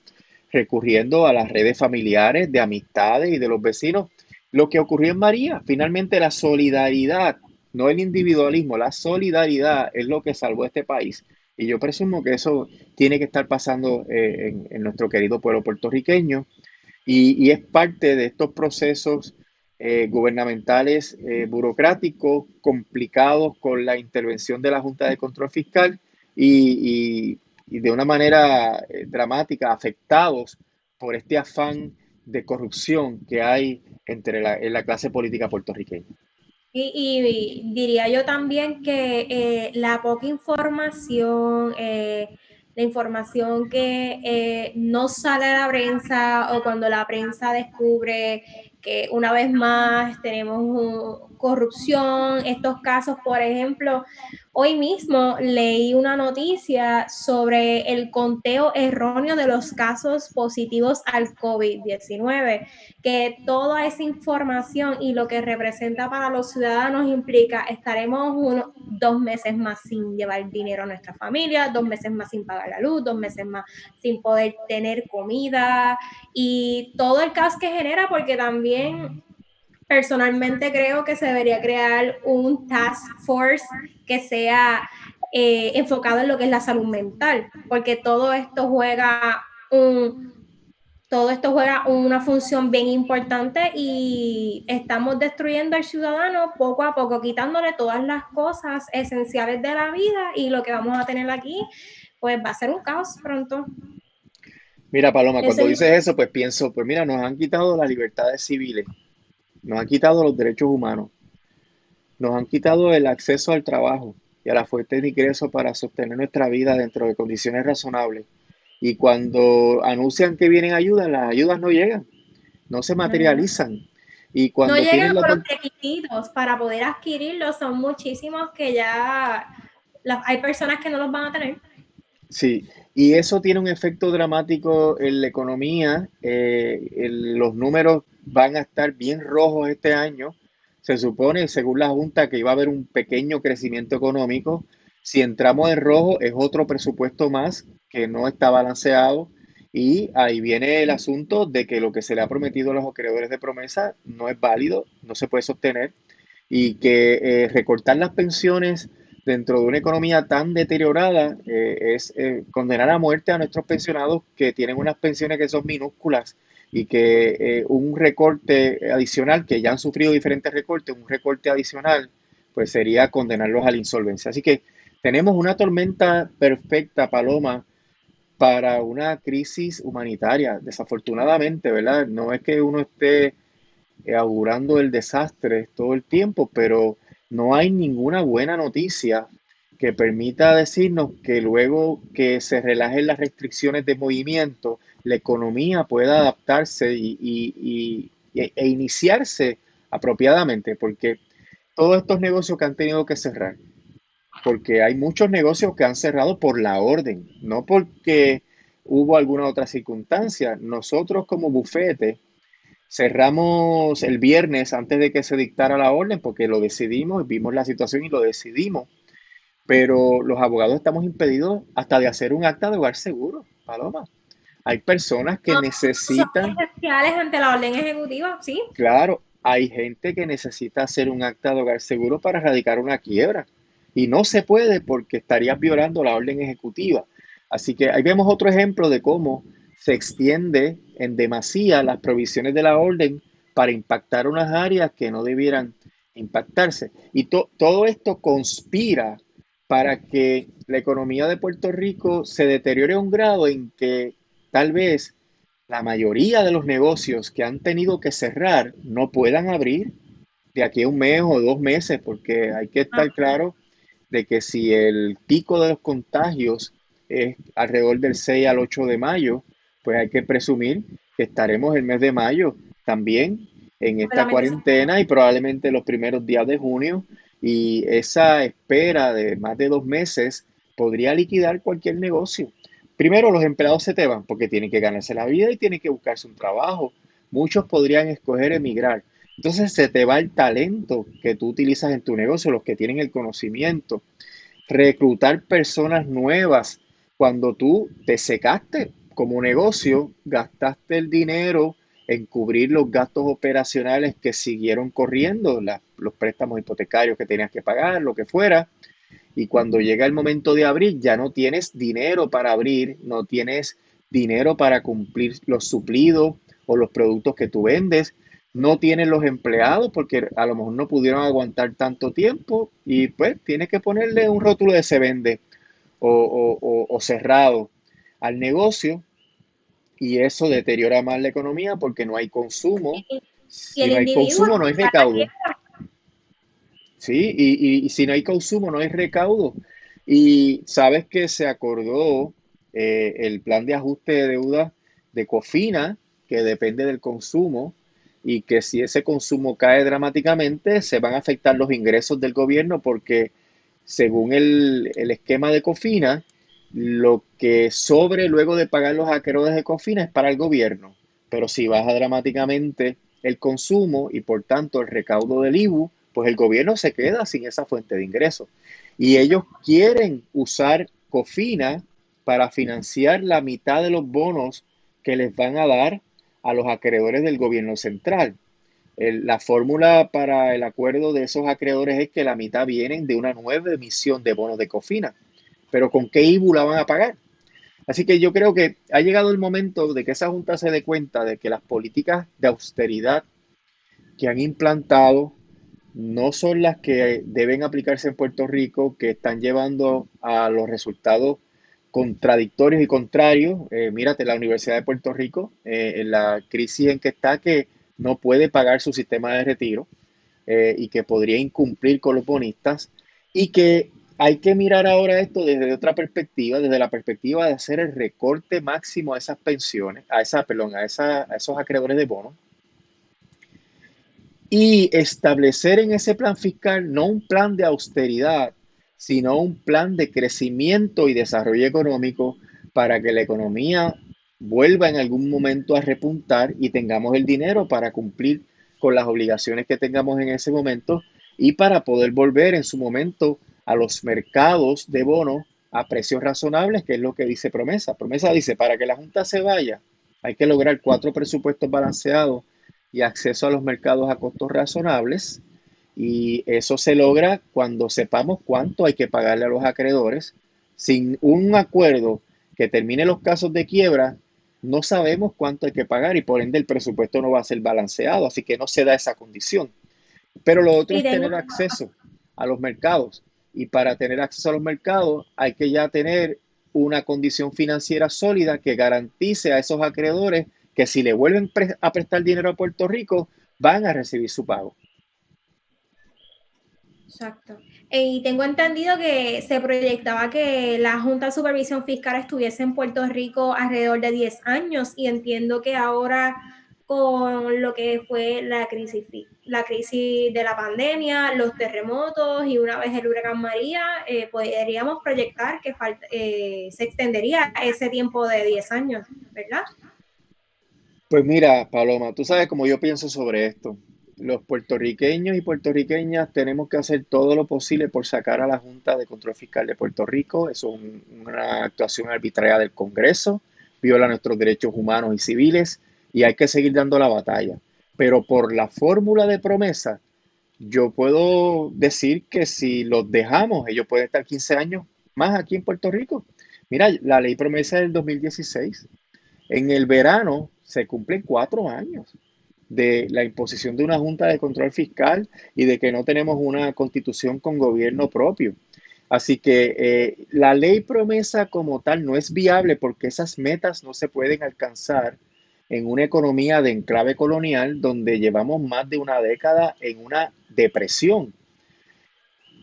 recurriendo a las redes familiares, de amistades y de los vecinos. Lo que ocurrió en María, finalmente la solidaridad, no el individualismo, la solidaridad es lo que salvó a este país. Y yo presumo que eso tiene que estar pasando en nuestro querido pueblo puertorriqueño y es parte de estos procesos gubernamentales burocráticos complicados con la intervención de la Junta de Control Fiscal y de una manera dramática afectados por este afán de corrupción que hay en la clase política puertorriqueña. Y diría yo también que la poca información, la información que no sale a la prensa o cuando la prensa descubre que una vez más tenemos corrupción, estos casos, por ejemplo, hoy mismo leí una noticia sobre el conteo erróneo de los casos positivos al COVID-19, que toda esa información y lo que representa para los ciudadanos implica estaremos 2 meses más sin llevar dinero a nuestra familia, 2 meses más sin pagar la luz, 2 meses más sin poder tener comida y todo el caos que genera, porque también personalmente creo que se debería crear un task force que sea enfocado en lo que es la salud mental, porque todo esto juega una función bien importante y estamos destruyendo al ciudadano poco a poco, quitándole todas las cosas esenciales de la vida y lo que vamos a tener aquí, pues va a ser un caos pronto. Mira, Paloma, Eso cuando es, dices eso, pues pienso, pues mira, nos han quitado las libertades civiles. nos han quitado los derechos humanos, nos han quitado el acceso al trabajo y a la fuente de ingresos para sostener nuestra vida dentro de condiciones razonables. Y cuando anuncian que vienen ayudas, las ayudas no llegan, no se No llegan. materializan. Y No cuando llegan tienen la con los oportunidad, requisitos para poder adquirirlos, son muchísimos que ya hay personas que no los van a tener. sí, y eso tiene un efecto dramático en la economía. Los números van a estar bien rojos este año. Se supone, según la Junta, que iba a haber un pequeño crecimiento económico. Si entramos en rojo, es otro presupuesto más que no está balanceado. Y ahí viene el asunto de que lo que se le ha prometido a los acreedores de promesa no es válido, no se puede sostener y que recortar las pensiones dentro de una economía tan deteriorada es condenar a muerte a nuestros pensionados que tienen unas pensiones que son minúsculas y que un recorte adicional, que ya han sufrido diferentes recortes, un recorte adicional, pues sería condenarlos a la insolvencia. Así que tenemos una tormenta perfecta, Paloma, para una crisis humanitaria, desafortunadamente, ¿verdad? No es que uno esté augurando el desastre todo el tiempo, pero no hay ninguna buena noticia que permita decirnos que luego que se relajen las restricciones de movimiento, la economía pueda adaptarse e iniciarse apropiadamente, porque todos estos negocios que han tenido que cerrar, porque hay muchos negocios que han cerrado por la orden, no porque hubo alguna otra circunstancia. Nosotros como bufete cerramos el viernes antes de que se dictara la orden porque lo decidimos, vimos la situación y lo decidimos, pero los abogados estamos impedidos hasta de hacer un acta de hogar seguro, Paloma. Hay personas que No, son necesitan, esenciales ante la orden ejecutiva, sí. claro, hay gente que necesita hacer un acta de hogar seguro para erradicar una quiebra y no se puede porque estarías violando la orden ejecutiva. Así que ahí vemos otro ejemplo de cómo se extiende en demasía las provisiones de la orden para impactar unas áreas que no debieran impactarse. Y todo esto conspira para que la economía de Puerto Rico se deteriore a un grado en que tal vez la mayoría de los negocios que han tenido que cerrar no puedan abrir de aquí a un mes o 2 meses, porque hay que estar claro de que si el pico de los contagios es alrededor del 6 al 8 de mayo, pues hay que presumir que estaremos el mes de mayo también en esta Completamente cuarentena y probablemente los primeros días de junio. Y esa espera de más de 2 meses podría liquidar cualquier negocio. Primero, los empleados se te van porque tienen que ganarse la vida y tienen que buscarse un trabajo. Muchos podrían escoger emigrar. Entonces se te va el talento que tú utilizas en tu negocio, los que tienen el conocimiento. Reclutar personas nuevas. Cuando tú te secaste como negocio, gastaste el dinero en cubrir los gastos operacionales que siguieron corriendo, los préstamos hipotecarios que tenías que pagar, lo que fuera, y cuando llega el momento de abrir, ya no tienes dinero para abrir, no tienes dinero para cumplir los suplidos o los productos que tú vendes, no tienes los empleados porque a lo mejor no pudieron aguantar tanto tiempo y pues tienes que ponerle un rótulo de se vende o cerrado al negocio y eso deteriora más la economía porque no hay consumo. sí. Y Si el no hay individuo consumo, no hay está en la recaudo. quiebra. Sí, y si no hay consumo, no hay recaudo. Y sabes que se acordó el plan de ajuste de deuda de Cofina, que depende del consumo, y que si ese consumo cae dramáticamente, se van a afectar los ingresos del gobierno, porque según el esquema de Cofina, lo que sobre luego de pagar los acreedores de Cofina es para el gobierno. Pero si baja dramáticamente el consumo y por tanto el recaudo del IBU, pues el gobierno se queda sin esa fuente de ingresos. Y ellos quieren usar Cofina para financiar la mitad de los bonos que les van a dar a los acreedores del gobierno central. La fórmula para el acuerdo de esos acreedores es que la mitad vienen de una nueva emisión de bonos de Cofina. Pero ¿con qué IBU la van a pagar? Así que yo creo que ha llegado el momento de que esa Junta se dé cuenta de que las políticas de austeridad que han implantado no son las que deben aplicarse en Puerto Rico, que están llevando a los resultados contradictorios y contrarios. Mírate, la Universidad de Puerto Rico, en la crisis en que está, que no puede pagar su sistema de retiro y que podría incumplir con los bonistas y que hay que mirar ahora esto desde otra perspectiva, desde la perspectiva de hacer el recorte máximo a esas pensiones, a esos acreedores de bonos y establecer en ese plan fiscal no un plan de austeridad, sino un plan de crecimiento y desarrollo económico para que la economía vuelva en algún momento a repuntar y tengamos el dinero para cumplir con las obligaciones que tengamos en ese momento y para poder volver en su momento a los mercados de bonos a precios razonables, que es lo que dice Promesa. Promesa dice, para que la Junta se vaya, hay que lograr 4 presupuestos balanceados y acceso a los mercados a costos razonables. Y eso se logra cuando sepamos cuánto hay que pagarle a los acreedores. Sin un acuerdo que termine los casos de quiebra, no sabemos cuánto hay que pagar y por ende el presupuesto no va a ser balanceado, así que no se da esa condición. Pero lo otro Y es tengo, tener acceso a los mercados y para tener acceso a los mercados hay que ya tener una condición financiera sólida que garantice a esos acreedores que si le vuelven a prestar dinero a Puerto Rico, van a recibir su pago. exacto. Y tengo entendido que se proyectaba que la Junta de Supervisión Fiscal estuviese en Puerto Rico alrededor de 10 años y entiendo que ahora con lo que fue la crisis de la pandemia, los terremotos y una vez el huracán María, podríamos proyectar que se extendería ese tiempo de 10 años, ¿verdad? Pues mira, Paloma, tú sabes cómo yo pienso sobre esto. Los puertorriqueños y puertorriqueñas tenemos que hacer todo lo posible por sacar a la Junta de Control Fiscal de Puerto Rico. Eso es una actuación arbitraria del Congreso, viola nuestros derechos humanos y civiles y hay que seguir dando la batalla. Pero por la fórmula de Promesa, yo puedo decir que si los dejamos, ellos pueden estar 15 años más aquí en Puerto Rico. Mira, la ley Promesa del 2016. En el verano se cumplen 4 años de la imposición de una Junta de Control Fiscal y de que no tenemos una constitución con gobierno propio. Así que la ley promesa como tal no es viable porque esas metas no se pueden alcanzar en una economía de enclave colonial donde llevamos más de una década en una depresión.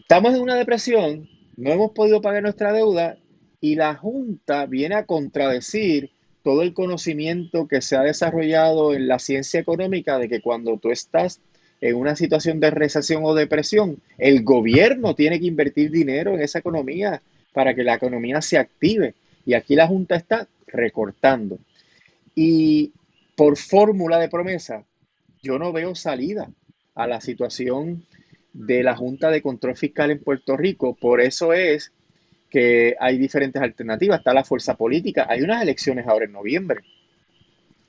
Estamos en una depresión, no hemos podido pagar nuestra deuda y la Junta viene a contradecir todo el conocimiento que se ha desarrollado en la ciencia económica de que cuando tú estás en una situación de recesión o depresión, el gobierno tiene que invertir dinero en esa economía para que la economía se active. Y aquí la Junta está recortando. Y por fórmula de promesa, yo no veo salida a la situación de la Junta de Control Fiscal en Puerto Rico. Por eso es que hay diferentes alternativas. Está la fuerza política. Hay unas elecciones ahora en noviembre.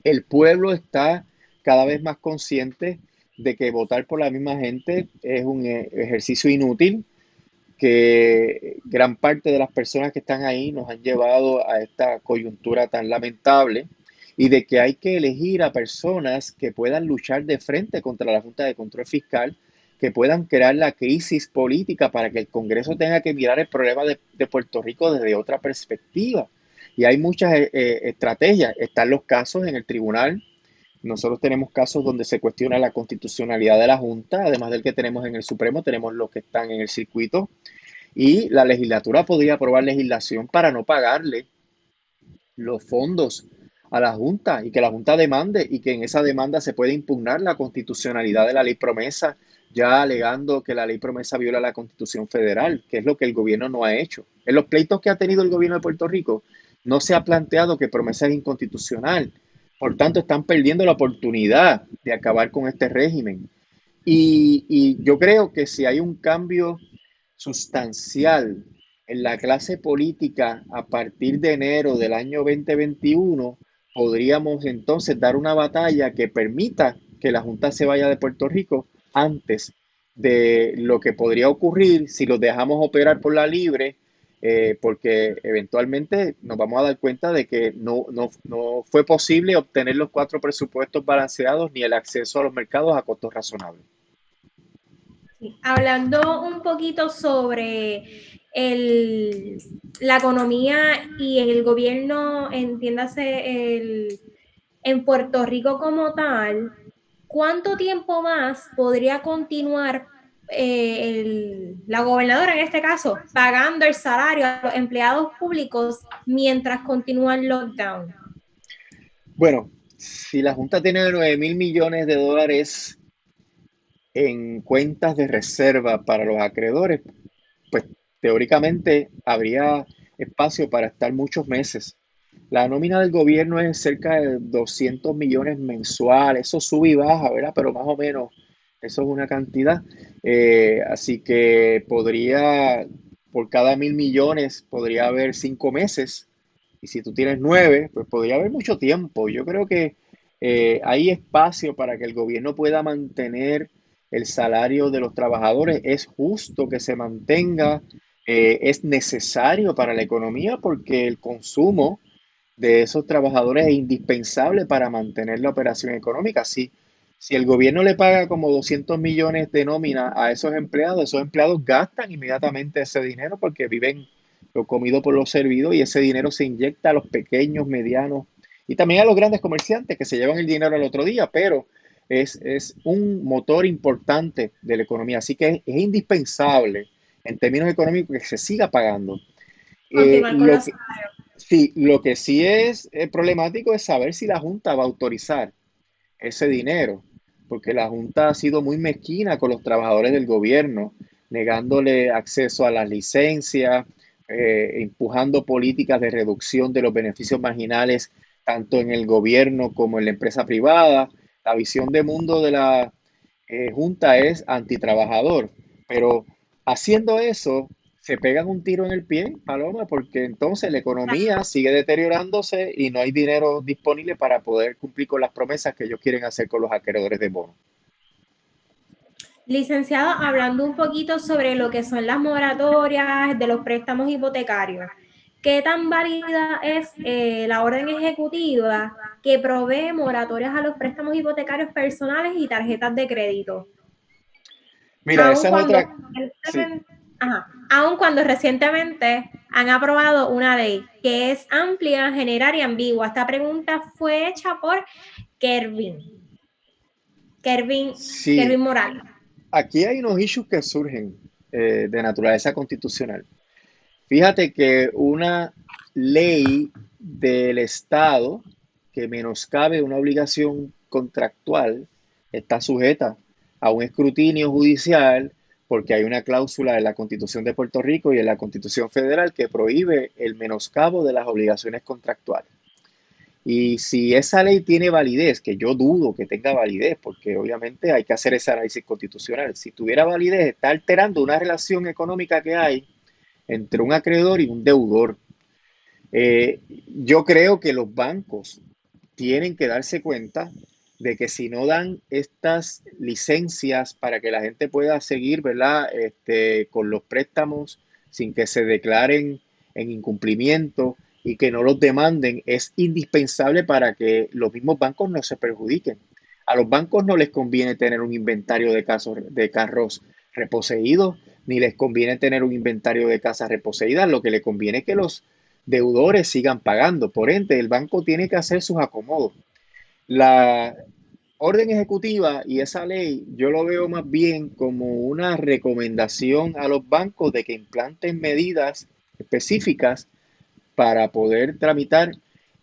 El pueblo está cada vez más consciente de que votar por la misma gente es un ejercicio inútil, que gran parte de las personas que están ahí nos han llevado a esta coyuntura tan lamentable y de que hay que elegir a personas que puedan luchar de frente contra la Junta de Control Fiscal, que puedan crear la crisis política para que el Congreso tenga que mirar el problema de Puerto Rico desde otra perspectiva. Y hay muchas estrategias. Están los casos en el tribunal. Nosotros tenemos casos donde se cuestiona la constitucionalidad de la Junta, además del que tenemos en el Supremo, tenemos los que están en el circuito y la legislatura podría aprobar legislación para no pagarle los fondos a la Junta y que la Junta demande y que en esa demanda se puede impugnar la constitucionalidad de la ley promesa, ya alegando que la ley promesa viola la Constitución Federal, que es lo que el gobierno no ha hecho. En los pleitos que ha tenido el gobierno de Puerto Rico, no se ha planteado que promesa es inconstitucional. Por tanto, están perdiendo la oportunidad de acabar con este régimen. Y yo creo que si hay un cambio sustancial en la clase política a partir de enero del año 2021, podríamos entonces dar una batalla que permita que la Junta se vaya de Puerto Rico antes de lo que podría ocurrir si los dejamos operar por la libre, porque eventualmente nos vamos a dar cuenta de que no fue posible obtener los 4 presupuestos balanceados ni el acceso a los mercados a costos razonables. Sí. Hablando un poquito sobre el, la economía y el gobierno, entiéndase, en Puerto Rico como tal, ¿cuánto tiempo más podría continuar la gobernadora, en este caso, pagando el salario a los empleados públicos mientras continúa el lockdown? Bueno, si la Junta tiene 9.000 millones de dólares en cuentas de reserva para los acreedores, pues teóricamente habría espacio para estar muchos meses. La nómina del gobierno es cerca de 200 millones mensuales, eso sube y baja, ¿verdad? Pero más o menos eso es una cantidad. Así que podría, por cada 1.000 millones, podría haber 5 meses. Y si tú tienes 9, pues podría haber mucho tiempo. Yo creo que hay espacio para que el gobierno pueda mantener el salario de los trabajadores. Es justo que se mantenga, es necesario para la economía porque el consumo de esos trabajadores es indispensable para mantener la operación económica. Si el gobierno le paga como 200 millones de nómina a esos empleados gastan inmediatamente ese dinero porque viven lo comido por lo servido y ese dinero se inyecta a los pequeños, medianos y también a los grandes comerciantes que se llevan el dinero al otro día, pero es un motor importante de la economía. Así que es indispensable en términos económicos que se siga pagando. Eh, Continuar con lo los que, Sí, lo que sí es problemático es saber si la Junta va a autorizar ese dinero, porque la Junta ha sido muy mezquina con los trabajadores del gobierno, negándole acceso a las licencias, empujando políticas de reducción de los beneficios marginales, tanto en el gobierno como en la empresa privada. La visión de mundo de la Junta es antitrabajador, pero haciendo eso se pegan un tiro en el pie, Paloma, porque entonces la economía sigue deteriorándose y no hay dinero disponible para poder cumplir con las promesas que ellos quieren hacer con los acreedores de bonos. Licenciado, hablando un poquito sobre lo que son las moratorias de los préstamos hipotecarios, ¿qué tan válida es la orden ejecutiva que provee moratorias a los préstamos hipotecarios personales y tarjetas de crédito? Mira, Aun esa es cuando, otra, sí, aun cuando recientemente han aprobado una ley que es amplia, general y ambigua. Esta pregunta fue hecha por Kervin, Kervin, Kervin sí, Morales. aquí hay unos issues que surgen de naturaleza constitucional. Fíjate que una ley del Estado que menoscabe una obligación contractual está sujeta a un escrutinio judicial porque hay una cláusula en la Constitución de Puerto Rico y en la Constitución Federal que prohíbe el menoscabo de las obligaciones contractuales. Y si esa ley tiene validez, que yo dudo que tenga validez, porque obviamente hay que hacer ese análisis constitucional, si tuviera validez, está alterando una relación económica que hay entre un acreedor y un deudor. Yo creo que los bancos tienen que darse cuenta de que si no dan estas licencias para que la gente pueda seguir, ¿verdad? Con los préstamos sin que se declaren en incumplimiento y que no los demanden, es indispensable para que los mismos bancos no se perjudiquen. A los bancos no les conviene tener un inventario de carros reposeídos, ni les conviene tener un inventario de casas reposeídas. Lo que le conviene es que los deudores sigan pagando. Por ende, el banco tiene que hacer sus acomodos. La orden ejecutiva y esa ley yo lo veo más bien como una recomendación a los bancos de que implanten medidas específicas para poder tramitar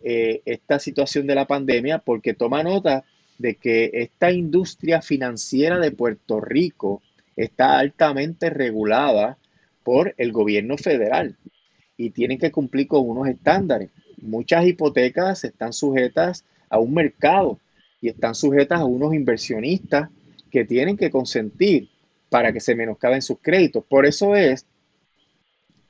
esta situación de la pandemia, porque toma nota de que esta industria financiera de Puerto Rico está altamente regulada por el gobierno federal y tienen que cumplir con unos estándares. Muchas hipotecas están sujetas a un mercado y están sujetas a unos inversionistas que tienen que consentir para que se menoscaben sus créditos. Por eso es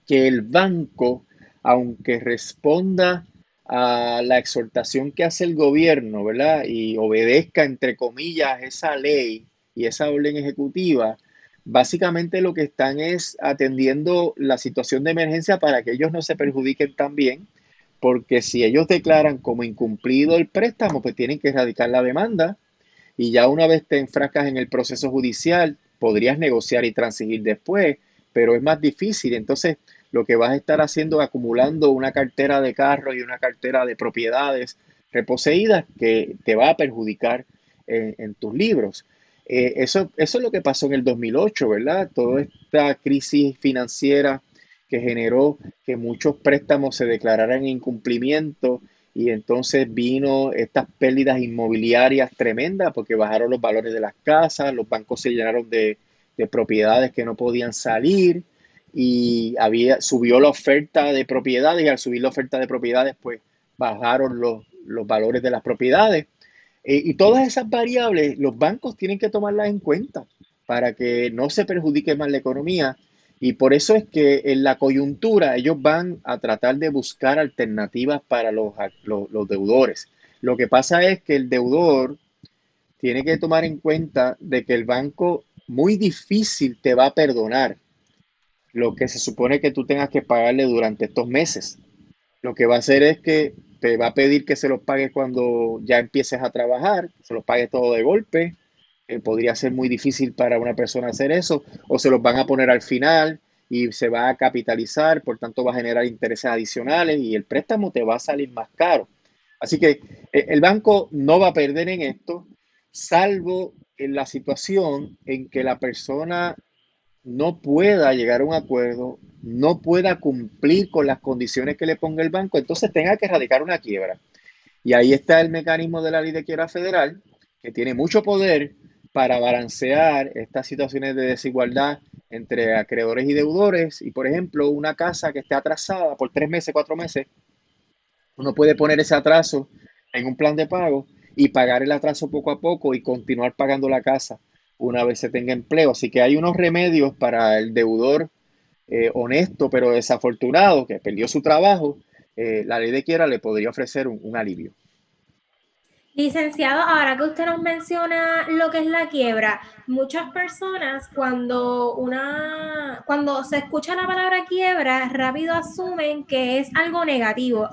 que el banco, aunque responda a la exhortación que hace el gobierno, ¿verdad? Y obedezca, entre comillas, esa ley y esa orden ejecutiva, básicamente lo que están es atendiendo la situación de emergencia para que ellos no se perjudiquen también, porque si ellos declaran como incumplido el préstamo, pues tienen que erradicar la demanda y ya una vez te enfrascas en el proceso judicial, podrías negociar y transigir después, pero es más difícil. Entonces, lo que vas a estar haciendo es acumulando una cartera de carros y una cartera de propiedades reposeídas que te va a perjudicar en tus libros. Eso es lo que pasó en el 2008, ¿verdad? Toda esta crisis financiera que generó que muchos préstamos se declararan en incumplimiento y entonces vino estas pérdidas inmobiliarias tremendas porque bajaron los valores de las casas, los bancos se llenaron de propiedades que no podían salir y subió la oferta de propiedades y al subir la oferta de propiedades pues bajaron los valores de las propiedades. Y todas esas variables los bancos tienen que tomarlas en cuenta para que no se perjudique más la economía. Y por eso es que en la coyuntura ellos van a tratar de buscar alternativas para los deudores. Lo que pasa es que el deudor tiene que tomar en cuenta de que el banco muy difícil te va a perdonar lo que se supone que tú tengas que pagarle durante estos meses. Lo que va a hacer es que te va a pedir que se los pagues cuando ya empieces a trabajar, que se los pagues todo de golpe. Podría ser muy difícil para una persona hacer eso, o se los van a poner al final y se va a capitalizar, por tanto va a generar intereses adicionales y el préstamo te va a salir más caro. Así que el banco no va a perder en esto, salvo en la situación en que la persona no pueda llegar a un acuerdo, no pueda cumplir con las condiciones que le ponga el banco, entonces tenga que erradicar una quiebra. Y ahí está el mecanismo de la ley de quiebra federal, que tiene mucho poder para balancear estas situaciones de desigualdad entre acreedores y deudores. Y por ejemplo, una casa que esté atrasada por 3 meses, 4 meses, uno puede poner ese atraso en un plan de pago y pagar el atraso poco a poco y continuar pagando la casa una vez se tenga empleo. Así que hay unos remedios para el deudor honesto pero desafortunado que perdió su trabajo. La ley de quiebra le podría ofrecer un alivio. Licenciado, ahora que usted nos menciona lo que es la quiebra, muchas personas cuando se escucha la palabra quiebra, rápido asumen que es algo negativo.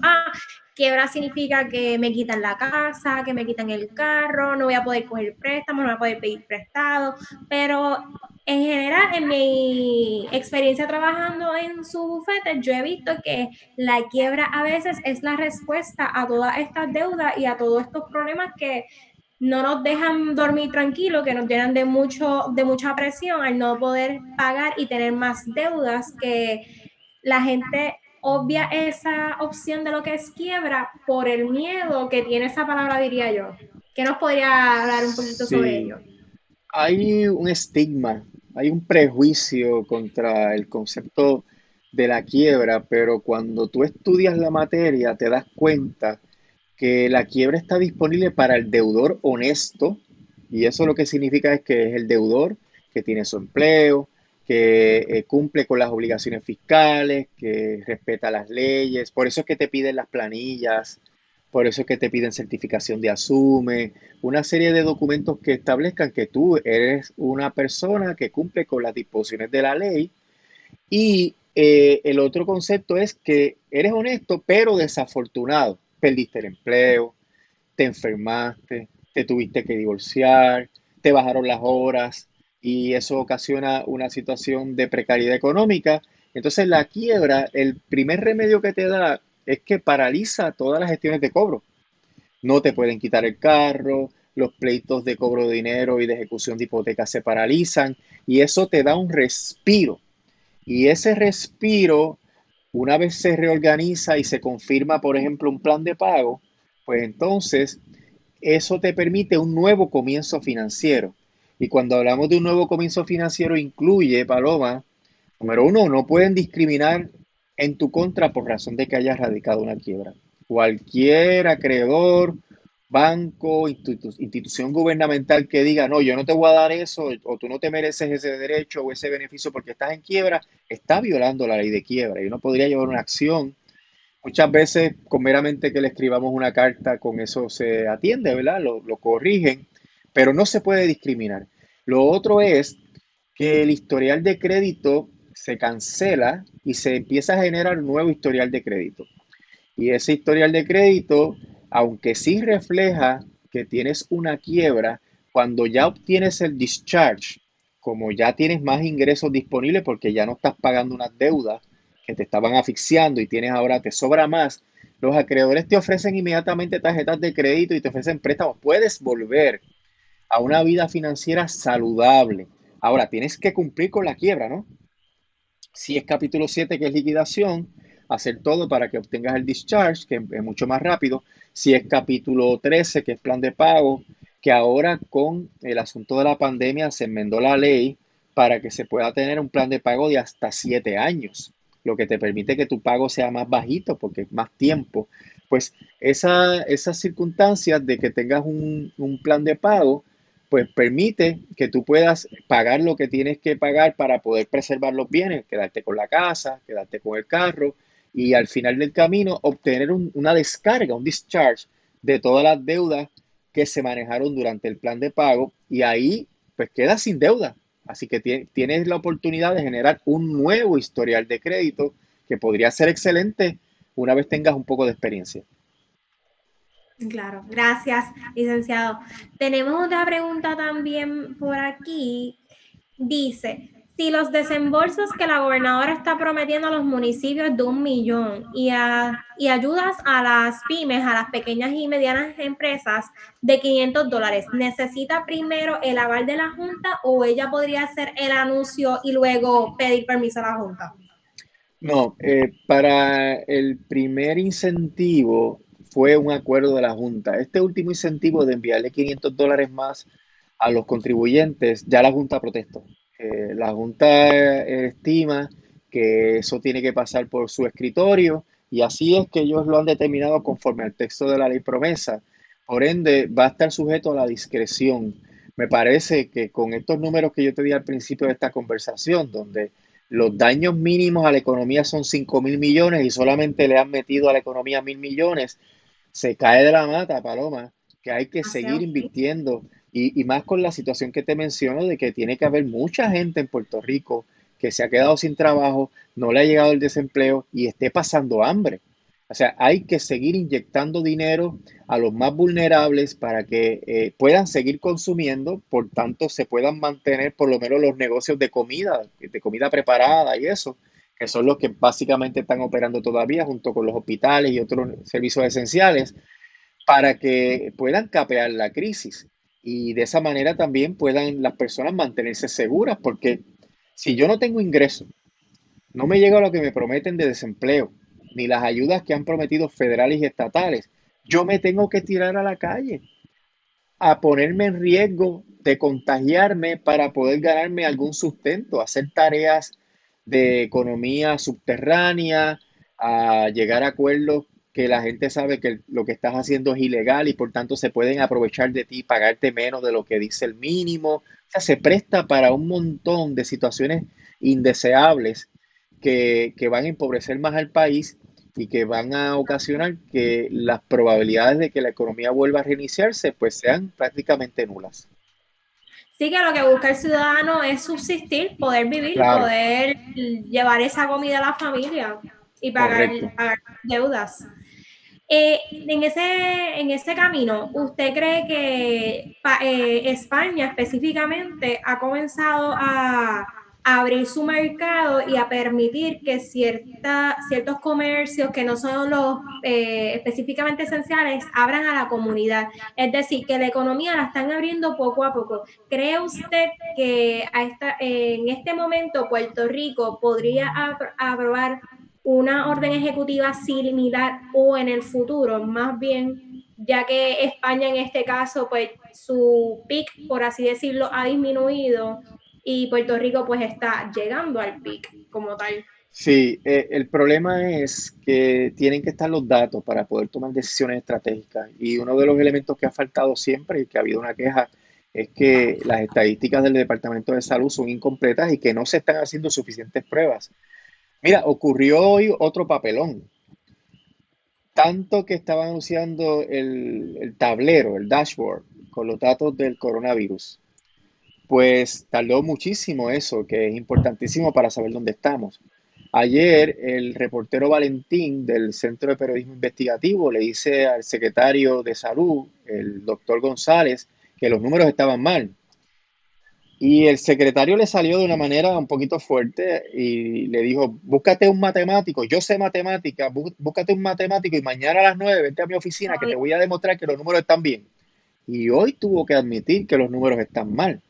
Quiebra significa que me quitan la casa, que me quitan el carro, no voy a poder coger préstamos, no voy a poder pedir prestado, pero en general, en mi experiencia trabajando en su bufete, yo he visto que la quiebra a veces es la respuesta a todas estas deudas y a todos estos problemas que no nos dejan dormir tranquilos, que nos llenan de mucha presión al no poder pagar y tener más deudas, que la gente obvia esa opción de lo que es quiebra por el miedo que tiene esa palabra, diría yo. ¿Qué nos podría hablar un poquito sobre Sí, ello? hay un estigma, hay un prejuicio contra el concepto de la quiebra, pero cuando tú estudias la materia te das cuenta que la quiebra está disponible para el deudor honesto, y eso lo que significa es que es el deudor que tiene su empleo, que cumple con las obligaciones fiscales, que respeta las leyes, por eso es que te piden las planillas, por eso es que te piden certificación de asume, una serie de documentos que establezcan que tú eres una persona que cumple con las disposiciones de la ley. Y el otro concepto es que eres honesto, pero desafortunado. Perdiste el empleo, te enfermaste, te tuviste que divorciar, te bajaron las horas y eso ocasiona una situación de precariedad económica. Entonces la quiebra, el primer remedio que te da es que paraliza todas las gestiones de cobro. No te pueden quitar el carro, los pleitos de cobro de dinero y de ejecución de hipotecas se paralizan y eso te da un respiro. Y ese respiro, una vez se reorganiza y se confirma, por ejemplo, un plan de pago, pues entonces eso te permite un nuevo comienzo financiero. Y cuando hablamos de un nuevo comienzo financiero, incluye, Paloma, número uno, no pueden discriminar en tu contra por razón de que hayas radicado una quiebra. Cualquier acreedor, banco, institución gubernamental que diga, no, yo no te voy a dar eso, o tú no te mereces ese derecho o ese beneficio porque estás en quiebra, está violando la ley de quiebra y uno podría llevar una acción. Muchas veces, con meramente que le escribamos una carta, con eso se atiende, ¿verdad? Lo corrigen, pero no se puede discriminar. Lo otro es que el historial de crédito se cancela y se empieza a generar un nuevo historial de crédito. Y ese historial de crédito, aunque sí refleja que tienes una quiebra, cuando ya obtienes el discharge, como ya tienes más ingresos disponibles porque ya no estás pagando unas deudas que te estaban asfixiando y tienes ahora, te sobra más, los acreedores te ofrecen inmediatamente tarjetas de crédito y te ofrecen préstamos. Puedes volver a una vida financiera saludable. Ahora, tienes que cumplir con la quiebra, ¿no? Si es capítulo 7 que es liquidación, hacer todo para que obtengas el discharge, que es mucho más rápido. Si es capítulo 13 que es plan de pago, que ahora con el asunto de la pandemia se enmendó la ley para que se pueda tener un plan de pago de hasta 7 años, lo que te permite que tu pago sea más bajito porque es más tiempo. Pues esas circunstancias de que tengas un plan de pago, pues permite que tú puedas pagar lo que tienes que pagar para poder preservar los bienes, quedarte con la casa, quedarte con el carro y al final del camino obtener una descarga, un discharge de todas las deudas que se manejaron durante el plan de pago y ahí pues quedas sin deuda. Así que tienes la oportunidad de generar un nuevo historial de crédito que podría ser excelente una vez tengas un poco de experiencia. Claro, gracias, licenciado. Tenemos otra pregunta también por aquí. Dice, si los desembolsos que la gobernadora está prometiendo a los municipios de 1 millón y ayudas a las pymes, a las pequeñas y medianas empresas de $500, ¿necesita primero el aval de la Junta o ella podría hacer el anuncio y luego pedir permiso a la Junta? No, para el primer incentivo fue un acuerdo de la Junta. Este último incentivo de enviarle $500 más a los contribuyentes, ya la Junta protestó. La Junta estima que eso tiene que pasar por su escritorio y así es que ellos lo han determinado conforme al texto de la ley promesa. Por ende, va a estar sujeto a la discreción. Me parece que con estos números que yo te di al principio de esta conversación, donde los daños mínimos a la economía son 5.000 millones y solamente le han metido a la economía 1.000 millones. Se cae de la mata, Paloma, que hay que seguir invirtiendo y más con la situación que te menciono de que tiene que haber mucha gente en Puerto Rico que se ha quedado sin trabajo, no le ha llegado el desempleo y esté pasando hambre. O sea, hay que seguir inyectando dinero a los más vulnerables para que puedan seguir consumiendo, por tanto se puedan mantener por lo menos los negocios de comida preparada y eso, que son los que básicamente están operando todavía junto con los hospitales y otros servicios esenciales, para que puedan capear la crisis y de esa manera también puedan las personas mantenerse seguras, porque si yo no tengo ingreso, no me llega lo que me prometen de desempleo, ni las ayudas que han prometido federales y estatales. Yo me tengo que tirar a la calle, a ponerme en riesgo de contagiarme para poder ganarme algún sustento, hacer tareas de economía subterránea, a llegar a acuerdos que la gente sabe que lo que estás haciendo es ilegal y por tanto se pueden aprovechar de ti y pagarte menos de lo que dice el mínimo. O sea, se presta para un montón de situaciones indeseables que van a empobrecer más al país y que van a ocasionar que las probabilidades de que la economía vuelva a reiniciarse pues sean prácticamente nulas. Sí, que lo que busca el ciudadano es subsistir, poder vivir, Claro, poder llevar esa comida a la familia y correcto. pagar deudas. En ese camino, ¿usted cree que España específicamente ha comenzado a abrir su mercado y a permitir que ciertos comercios que no son los específicamente esenciales abran a la comunidad? Es decir, que la economía la están abriendo poco a poco. ¿Cree usted que en este momento Puerto Rico podría aprobar una orden ejecutiva similar o en el futro, más bien, ya que España en este caso, pues su PIC, por así decirlo, ha disminuido y Puerto Rico pues está llegando al PIC como tal? Sí, el problema es que tienen que estar los datos para poder tomar decisiones estratégicas. Y uno de los elementos que ha faltado siempre y que ha habido una queja es que las estadísticas del Departamento de Salud son incompletas y que no se están haciendo suficientes pruebas. Mira, ocurrió hoy otro papelón. Tanto que estaban anunciando el tablero, el dashboard, con los datos del coronavirus. Pues tardó muchísimo eso, que es importantísimo para saber dónde estamos. Ayer el reportero Valentín del Centro de Periodismo Investigativo le dice al secretario de Salud, el doctor González, que los números estaban mal. Y el secretario le salió de una manera un poquito fuerte y le dijo, búscate un matemático, yo sé matemática, búscate un matemático y mañana a las 9 vente a mi oficina que te voy a demostrar que los números están bien. y hoy tuvo que admitir que los números están mal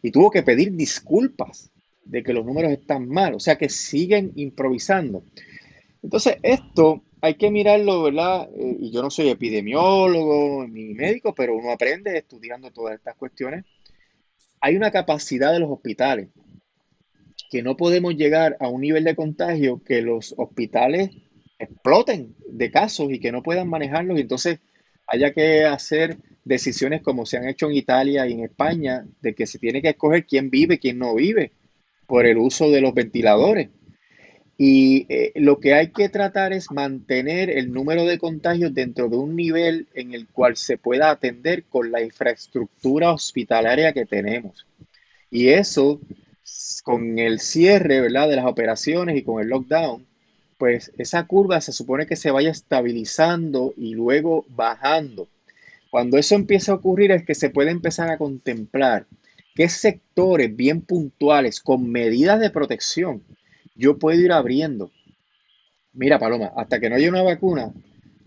y tuvo que pedir disculpas de que los números están mal, o sea que siguen improvisando. Entonces, esto hay que mirarlo, ¿verdad? Y yo no soy epidemiólogo ni médico, pero uno aprende estudiando todas estas cuestiones. Hay una capacidad de los hospitales que no podemos llegar a un nivel de contagio que los hospitales exploten de casos y que no puedan manejarlos y entonces haya que hacer decisiones como se han hecho en Italia y en España, de que se tiene que escoger quién vive, quién no vive por el uso de los ventiladores. Y lo que hay que tratar es mantener el número de contagios dentro de un nivel en el cual se pueda atender con la infraestructura hospitalaria que tenemos. Y eso, con el cierre, ¿verdad?, de las operaciones y con el lockdown, pues esa curva se supone que se vaya estabilizando y luego bajando. Cuando eso empieza a ocurrir es que se puede empezar a contemplar qué sectores bien puntuales con medidas de protección yo puedo ir abriendo. Mira, Paloma, hasta que no haya una vacuna,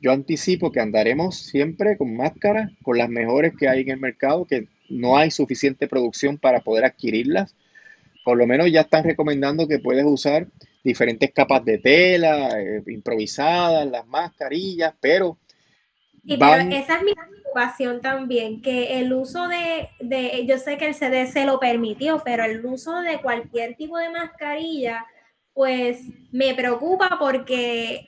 yo anticipo que andaremos siempre con máscaras, con las mejores que hay en el mercado, que no hay suficiente producción para poder adquirirlas. Por lo menos ya están recomendando que puedes usar diferentes capas de tela, improvisadas, las mascarillas, pero Sí, pero van, esa es mi preocupación también, que el uso yo sé que el CDC lo permitió, pero el uso de cualquier tipo de mascarilla, pues me preocupa porque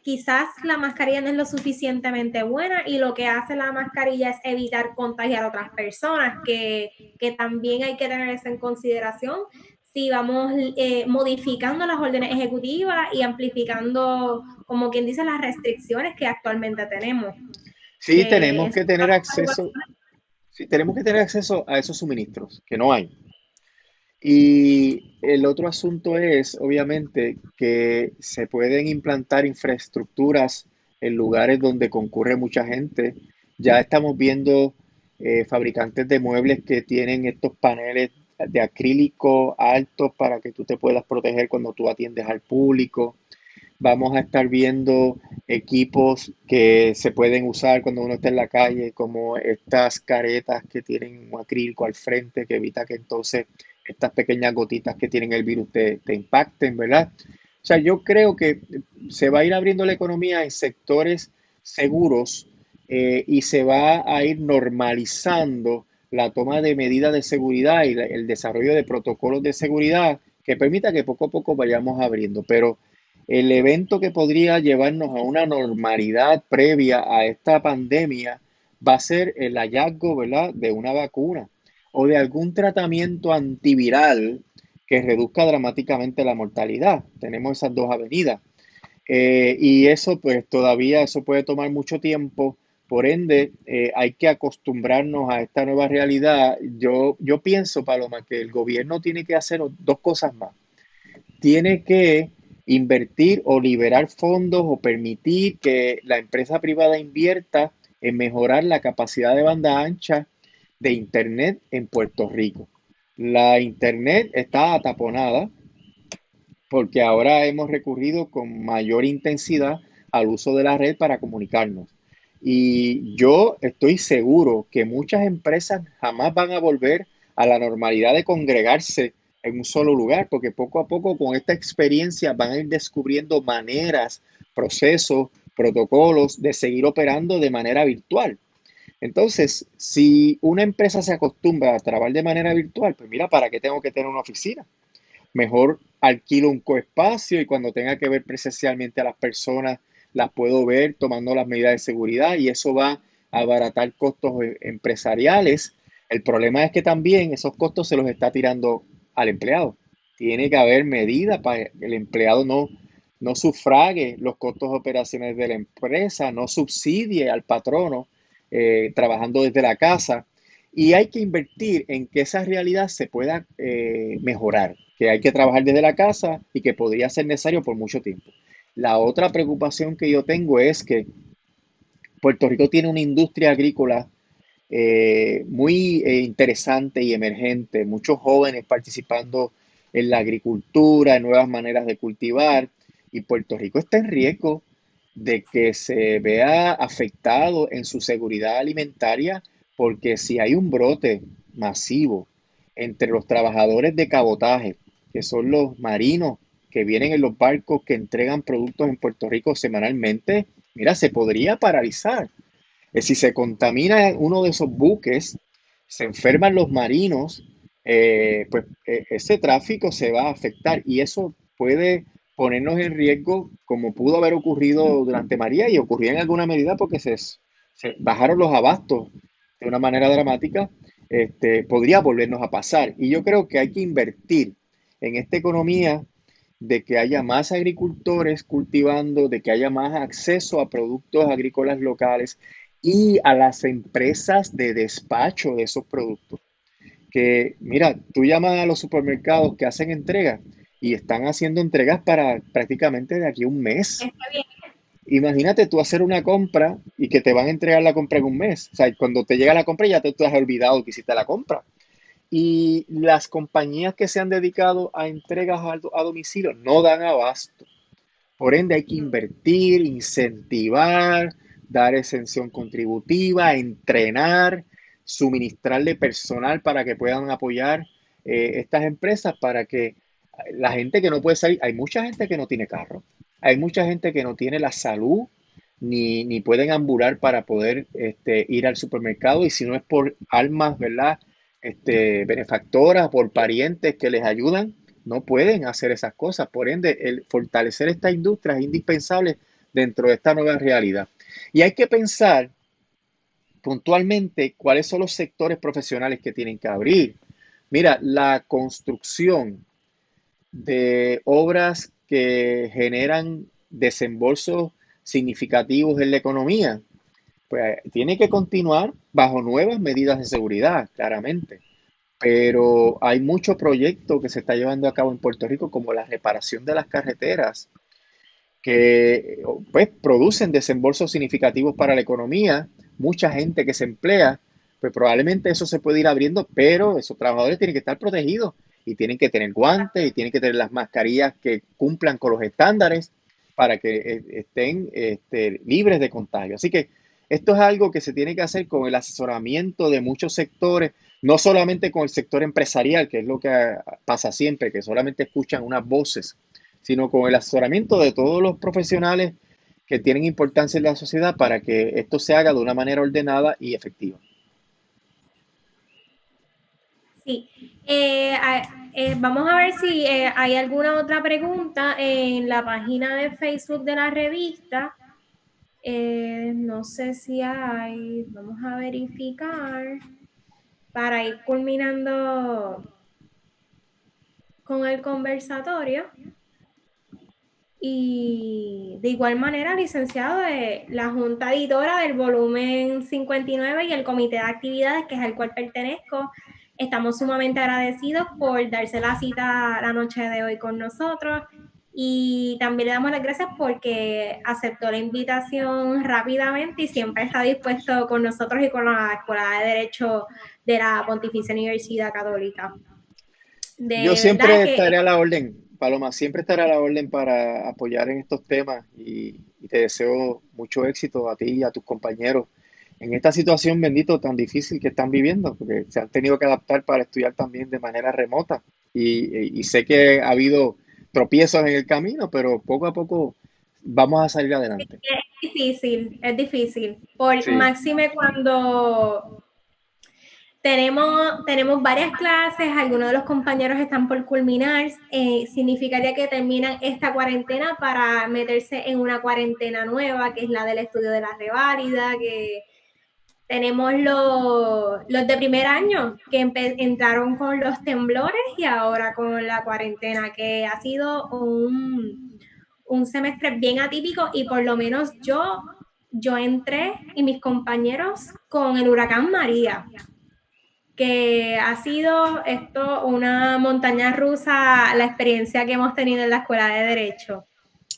quizás la mascarilla no es lo suficientemente buena y lo que hace la mascarilla es evitar contagiar a otras personas, que también hay que tener eso en consideración si vamos modificando las órdenes ejecutivas y amplificando, como quien dice, las restricciones que actualmente tenemos sí que tenemos eso que tener acceso, sí tenemos que tener acceso a esos suministros, que no hay. Y el otro asunto es, obviamente, que se pueden implantar infraestructuras en lugares donde concurre mucha gente. Ya estamos viendo fabricantes de muebles que tienen estos paneles de acrílico altos para que tú te puedas proteger cuando tú atiendes al público. Vamos a estar viendo equipos que se pueden usar cuando uno está en la calle, como estas caretas que tienen un acrílico al frente que evita que entonces estas pequeñas gotitas que tienen el virus te impacten, ¿verdad? O sea, yo creo que se va a ir abriendo la economía en sectores seguros y se va a ir normalizando la toma de medidas de seguridad y el desarrollo de protocolos de seguridad que permita que poco a poco vayamos abriendo. Pero el evento que podría llevarnos a una normalidad previa a esta pandemia va a ser el hallazgo, ¿verdad?, de una vacuna o de algún tratamiento antiviral que reduzca dramáticamente la mortalidad. Tenemos esas dos avenidas. Y eso, pues todavía eso puede tomar mucho tiempo. Por ende, hay que acostumbrarnos a esta nueva realidad. Yo pienso, Paloma, que el gobierno tiene que hacer dos cosas más. Tiene que invertir o liberar fondos o permitir que la empresa privada invierta en mejorar la capacidad de banda ancha de Internet en Puerto Rico. La Internet está ataponada porque ahora hemos recurrido con mayor intensidad al uso de la red para comunicarnos. Y yo estoy seguro que muchas empresas jamás van a volver a la normalidad de congregarse en un solo lugar, porque poco a poco con esta experiencia van a ir descubriendo maneras, procesos, protocolos de seguir operando de manera virtual. Entonces, si una empresa se acostumbra a trabajar de manera virtual, pues mira, ¿para qué tengo que tener una oficina? Mejor alquilo un coespacio y cuando tenga que ver presencialmente a las personas, las puedo ver tomando las medidas de seguridad y eso va a abaratar costos empresariales. El problema es que también esos costos se los está tirando al empleado. Tiene que haber medidas para que el empleado no sufrague los costos operacionales de la empresa, no subsidie al patrono trabajando desde la casa. Y hay que invertir en que esa realidad se pueda mejorar, que hay que trabajar desde la casa y que podría ser necesario por mucho tiempo. La otra preocupación que yo tengo es que Puerto Rico tiene una industria agrícola muy interesante y emergente, muchos jóvenes participando en la agricultura, en nuevas maneras de cultivar, y Puerto Rico está en riesgo de que se vea afectado en su seguridad alimentaria, porque si hay un brote masivo entre los trabajadores de cabotaje, que son los marinos que vienen en los barcos que entregan productos en Puerto Rico semanalmente, mira, se podría paralizar. Si se contamina uno de esos buques, se enferman los marinos, ese tráfico se va a afectar y eso puede ponernos en riesgo como pudo haber ocurrido durante María y ocurrió en alguna medida porque se bajaron los abastos de una manera dramática. Podría volvernos a pasar. Y yo creo que hay que invertir en esta economía de que haya más agricultores cultivando, de que haya más acceso a productos agrícolas locales y a las empresas de despacho de esos productos. Que, mira, tú llamas a los supermercados que hacen entregas y están haciendo entregas para prácticamente de aquí a un mes. Está bien. Imagínate tú hacer una compra y que te van a entregar la compra en un mes. O sea, cuando te llega la compra ya te has olvidado que hiciste la compra. Y las compañías que se han dedicado a entregas a domicilio no dan abasto. Por ende, hay que No. invertir, incentivar, dar exención contributiva, entrenar, suministrarle personal para que puedan apoyar estas empresas para que la gente que no puede salir, hay mucha gente que no tiene carro, hay mucha gente que no tiene la salud ni pueden ambular para poder ir al supermercado y si no es por almas, ¿verdad? Benefactoras, por parientes que les ayudan, no pueden hacer esas cosas. Por ende, el fortalecer esta industria es indispensable dentro de esta nueva realidad. Y hay que pensar puntualmente cuáles son los sectores profesionales que tienen que abrir. Mira, la construcción de obras que generan desembolsos significativos en la economía, pues tiene que continuar bajo nuevas medidas de seguridad, claramente. Pero hay mucho proyecto que se está llevando a cabo en Puerto Rico, como la reparación de las carreteras, que pues producen desembolsos significativos para la economía, mucha gente que se emplea, pues probablemente eso se puede ir abriendo, pero esos trabajadores tienen que estar protegidos y tienen que tener guantes y tienen que tener las mascarillas que cumplan con los estándares para que estén libres de contagio. Así que esto es algo que se tiene que hacer con el asesoramiento de muchos sectores, no solamente con el sector empresarial, que es lo que pasa siempre, que solamente escuchan unas voces, sino con el asesoramiento de todos los profesionales que tienen importancia en la sociedad para que esto se haga de una manera ordenada y efectiva. Sí. Vamos a ver si hay alguna otra pregunta en la página de Facebook de la revista. No sé si hay. Vamos a verificar para ir culminando con el conversatorio. Y de igual manera, licenciado, la Junta Editora del volumen 59 y el Comité de Actividades, que es al cual pertenezco, estamos sumamente agradecidos por darse la cita la noche de hoy con nosotros y también le damos las gracias porque aceptó la invitación rápidamente y siempre está dispuesto con nosotros y con la Escuela de Derecho de la Pontificia Universidad Católica. Yo De verdad siempre que estaré a la orden, Paloma, siempre estaré a la orden para apoyar en estos temas y te deseo mucho éxito a ti y a tus compañeros en esta situación, bendito, tan difícil que están viviendo, porque se han tenido que adaptar para estudiar también de manera remota. Y sé que ha habido tropiezos en el camino, pero poco a poco vamos a salir adelante. es difícil. Por Sí. máxime cuando tenemos varias clases, algunos de los compañeros están por culminar, significaría que terminan esta cuarentena para meterse en una cuarentena nueva, que es la del estudio de la reválida, que tenemos los de primer año que entraron con los temblores y ahora con la cuarentena, que ha sido un semestre bien atípico y por lo menos yo entré y mis compañeros con el huracán María, que ha sido esto una montaña rusa, la experiencia que hemos tenido en la Escuela de Derecho.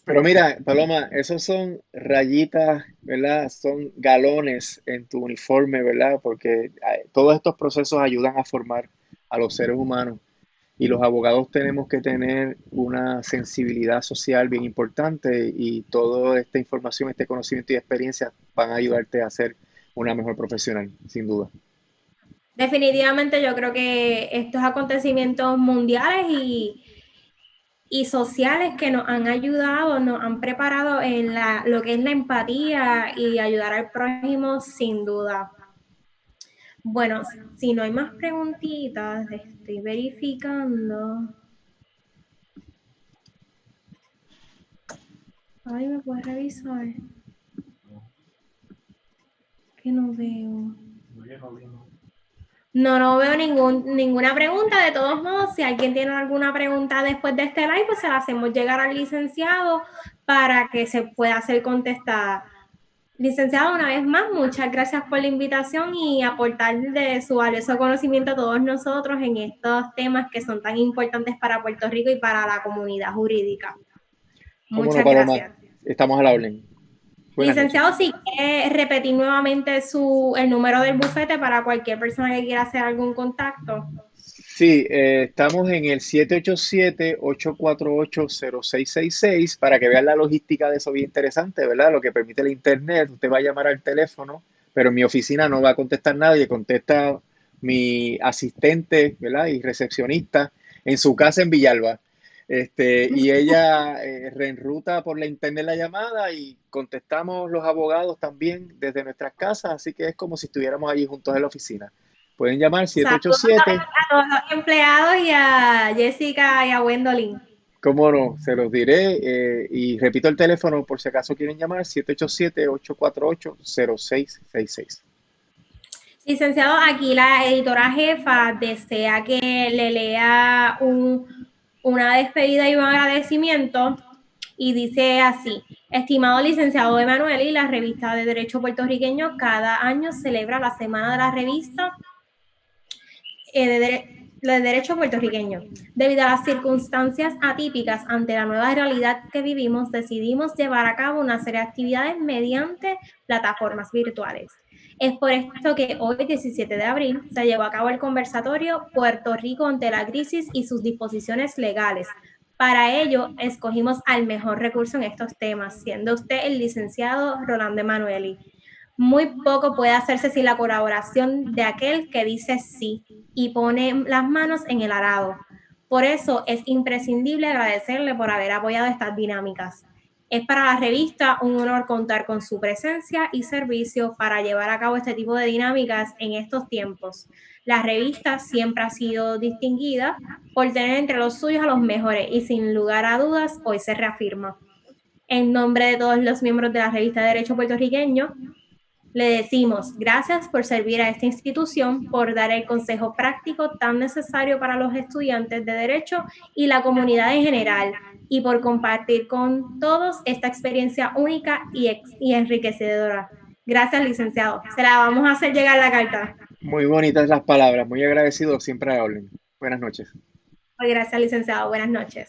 Pero mira, Paloma, esos son rayitas, ¿verdad? Son galones en tu uniforme, ¿verdad? Porque todos estos procesos ayudan a formar a los seres humanos y los abogados tenemos que tener una sensibilidad social bien importante y toda esta información, este conocimiento y experiencia van a ayudarte a ser una mejor profesional, sin duda. Definitivamente yo creo que estos acontecimientos mundiales y sociales que nos han ayudado, nos han preparado en lo que es la empatía y ayudar al prójimo, sin duda. Bueno, si no hay más preguntitas, estoy verificando. Ay, ¿me puedes revisar? Que no veo. No veo ninguna pregunta. De todos modos, si alguien tiene alguna pregunta después de este live, pues se la hacemos llegar al licenciado para que se pueda ser contestada. Licenciado, una vez más, muchas gracias por la invitación y aportar de su valioso conocimiento a todos nosotros en estos temas que son tan importantes para Puerto Rico y para la comunidad jurídica. ¿Cómo no, Muchas Paloma? gracias. Estamos a la orden. Buenas noches. Licenciado, si quiere repetir nuevamente el número del bufete para cualquier persona que quiera hacer algún contacto. Sí, estamos en el 787-848-0666 para que vean la logística de eso bien interesante, ¿verdad? Lo que permite el internet. Usted va a llamar al teléfono, pero en mi oficina no va a contestar nadie, contesta mi asistente, ¿verdad? Y recepcionista en su casa en Villalba. Y ella reenruta por la internet la llamada y contestamos los abogados también desde nuestras casas, así que es como si estuviéramos allí juntos en la oficina. Pueden llamar Saludos 787. a todos los empleados y a Jessica y a Wendolyn. Cómo no, se los diré. Y repito el teléfono por si acaso quieren llamar, 787-848-0666. Licenciado, aquí la editora jefa desea que le lea una despedida y un agradecimiento y dice así: estimado licenciado Emanuel, y la revista de Derecho Puertorriqueño cada año celebra la Semana de la Revista de Derecho Puertorriqueño. Debido a las circunstancias atípicas ante la nueva realidad que vivimos, decidimos llevar a cabo una serie de actividades mediante plataformas virtuales. Es por esto que hoy, 17 de abril, se llevó a cabo el conversatorio Puerto Rico ante la crisis y sus disposiciones legales. Para ello, escogimos al mejor recurso en estos temas, siendo usted el licenciado Rolando Emanueli. Muy poco puede hacerse sin la colaboración de aquel que dice sí y pone las manos en el arado. Por eso es imprescindible agradecerle por haber apoyado estas dinámicas. Es para la revista un honor contar con su presencia y servicio para llevar a cabo este tipo de dinámicas en estos tiempos. La revista siempre ha sido distinguida por tener entre los suyos a los mejores y sin lugar a dudas hoy se reafirma. En nombre de todos los miembros de la revista de Derecho Puertorriqueño, le decimos gracias por servir a esta institución, por dar el consejo práctico tan necesario para los estudiantes de Derecho y la comunidad en general, y por compartir con todos esta experiencia única y enriquecedora. Gracias, licenciado. Se la vamos a hacer llegar la carta. Muy bonitas las palabras, muy agradecido, siempre a la orden. Buenas noches. Gracias, licenciado. Buenas noches.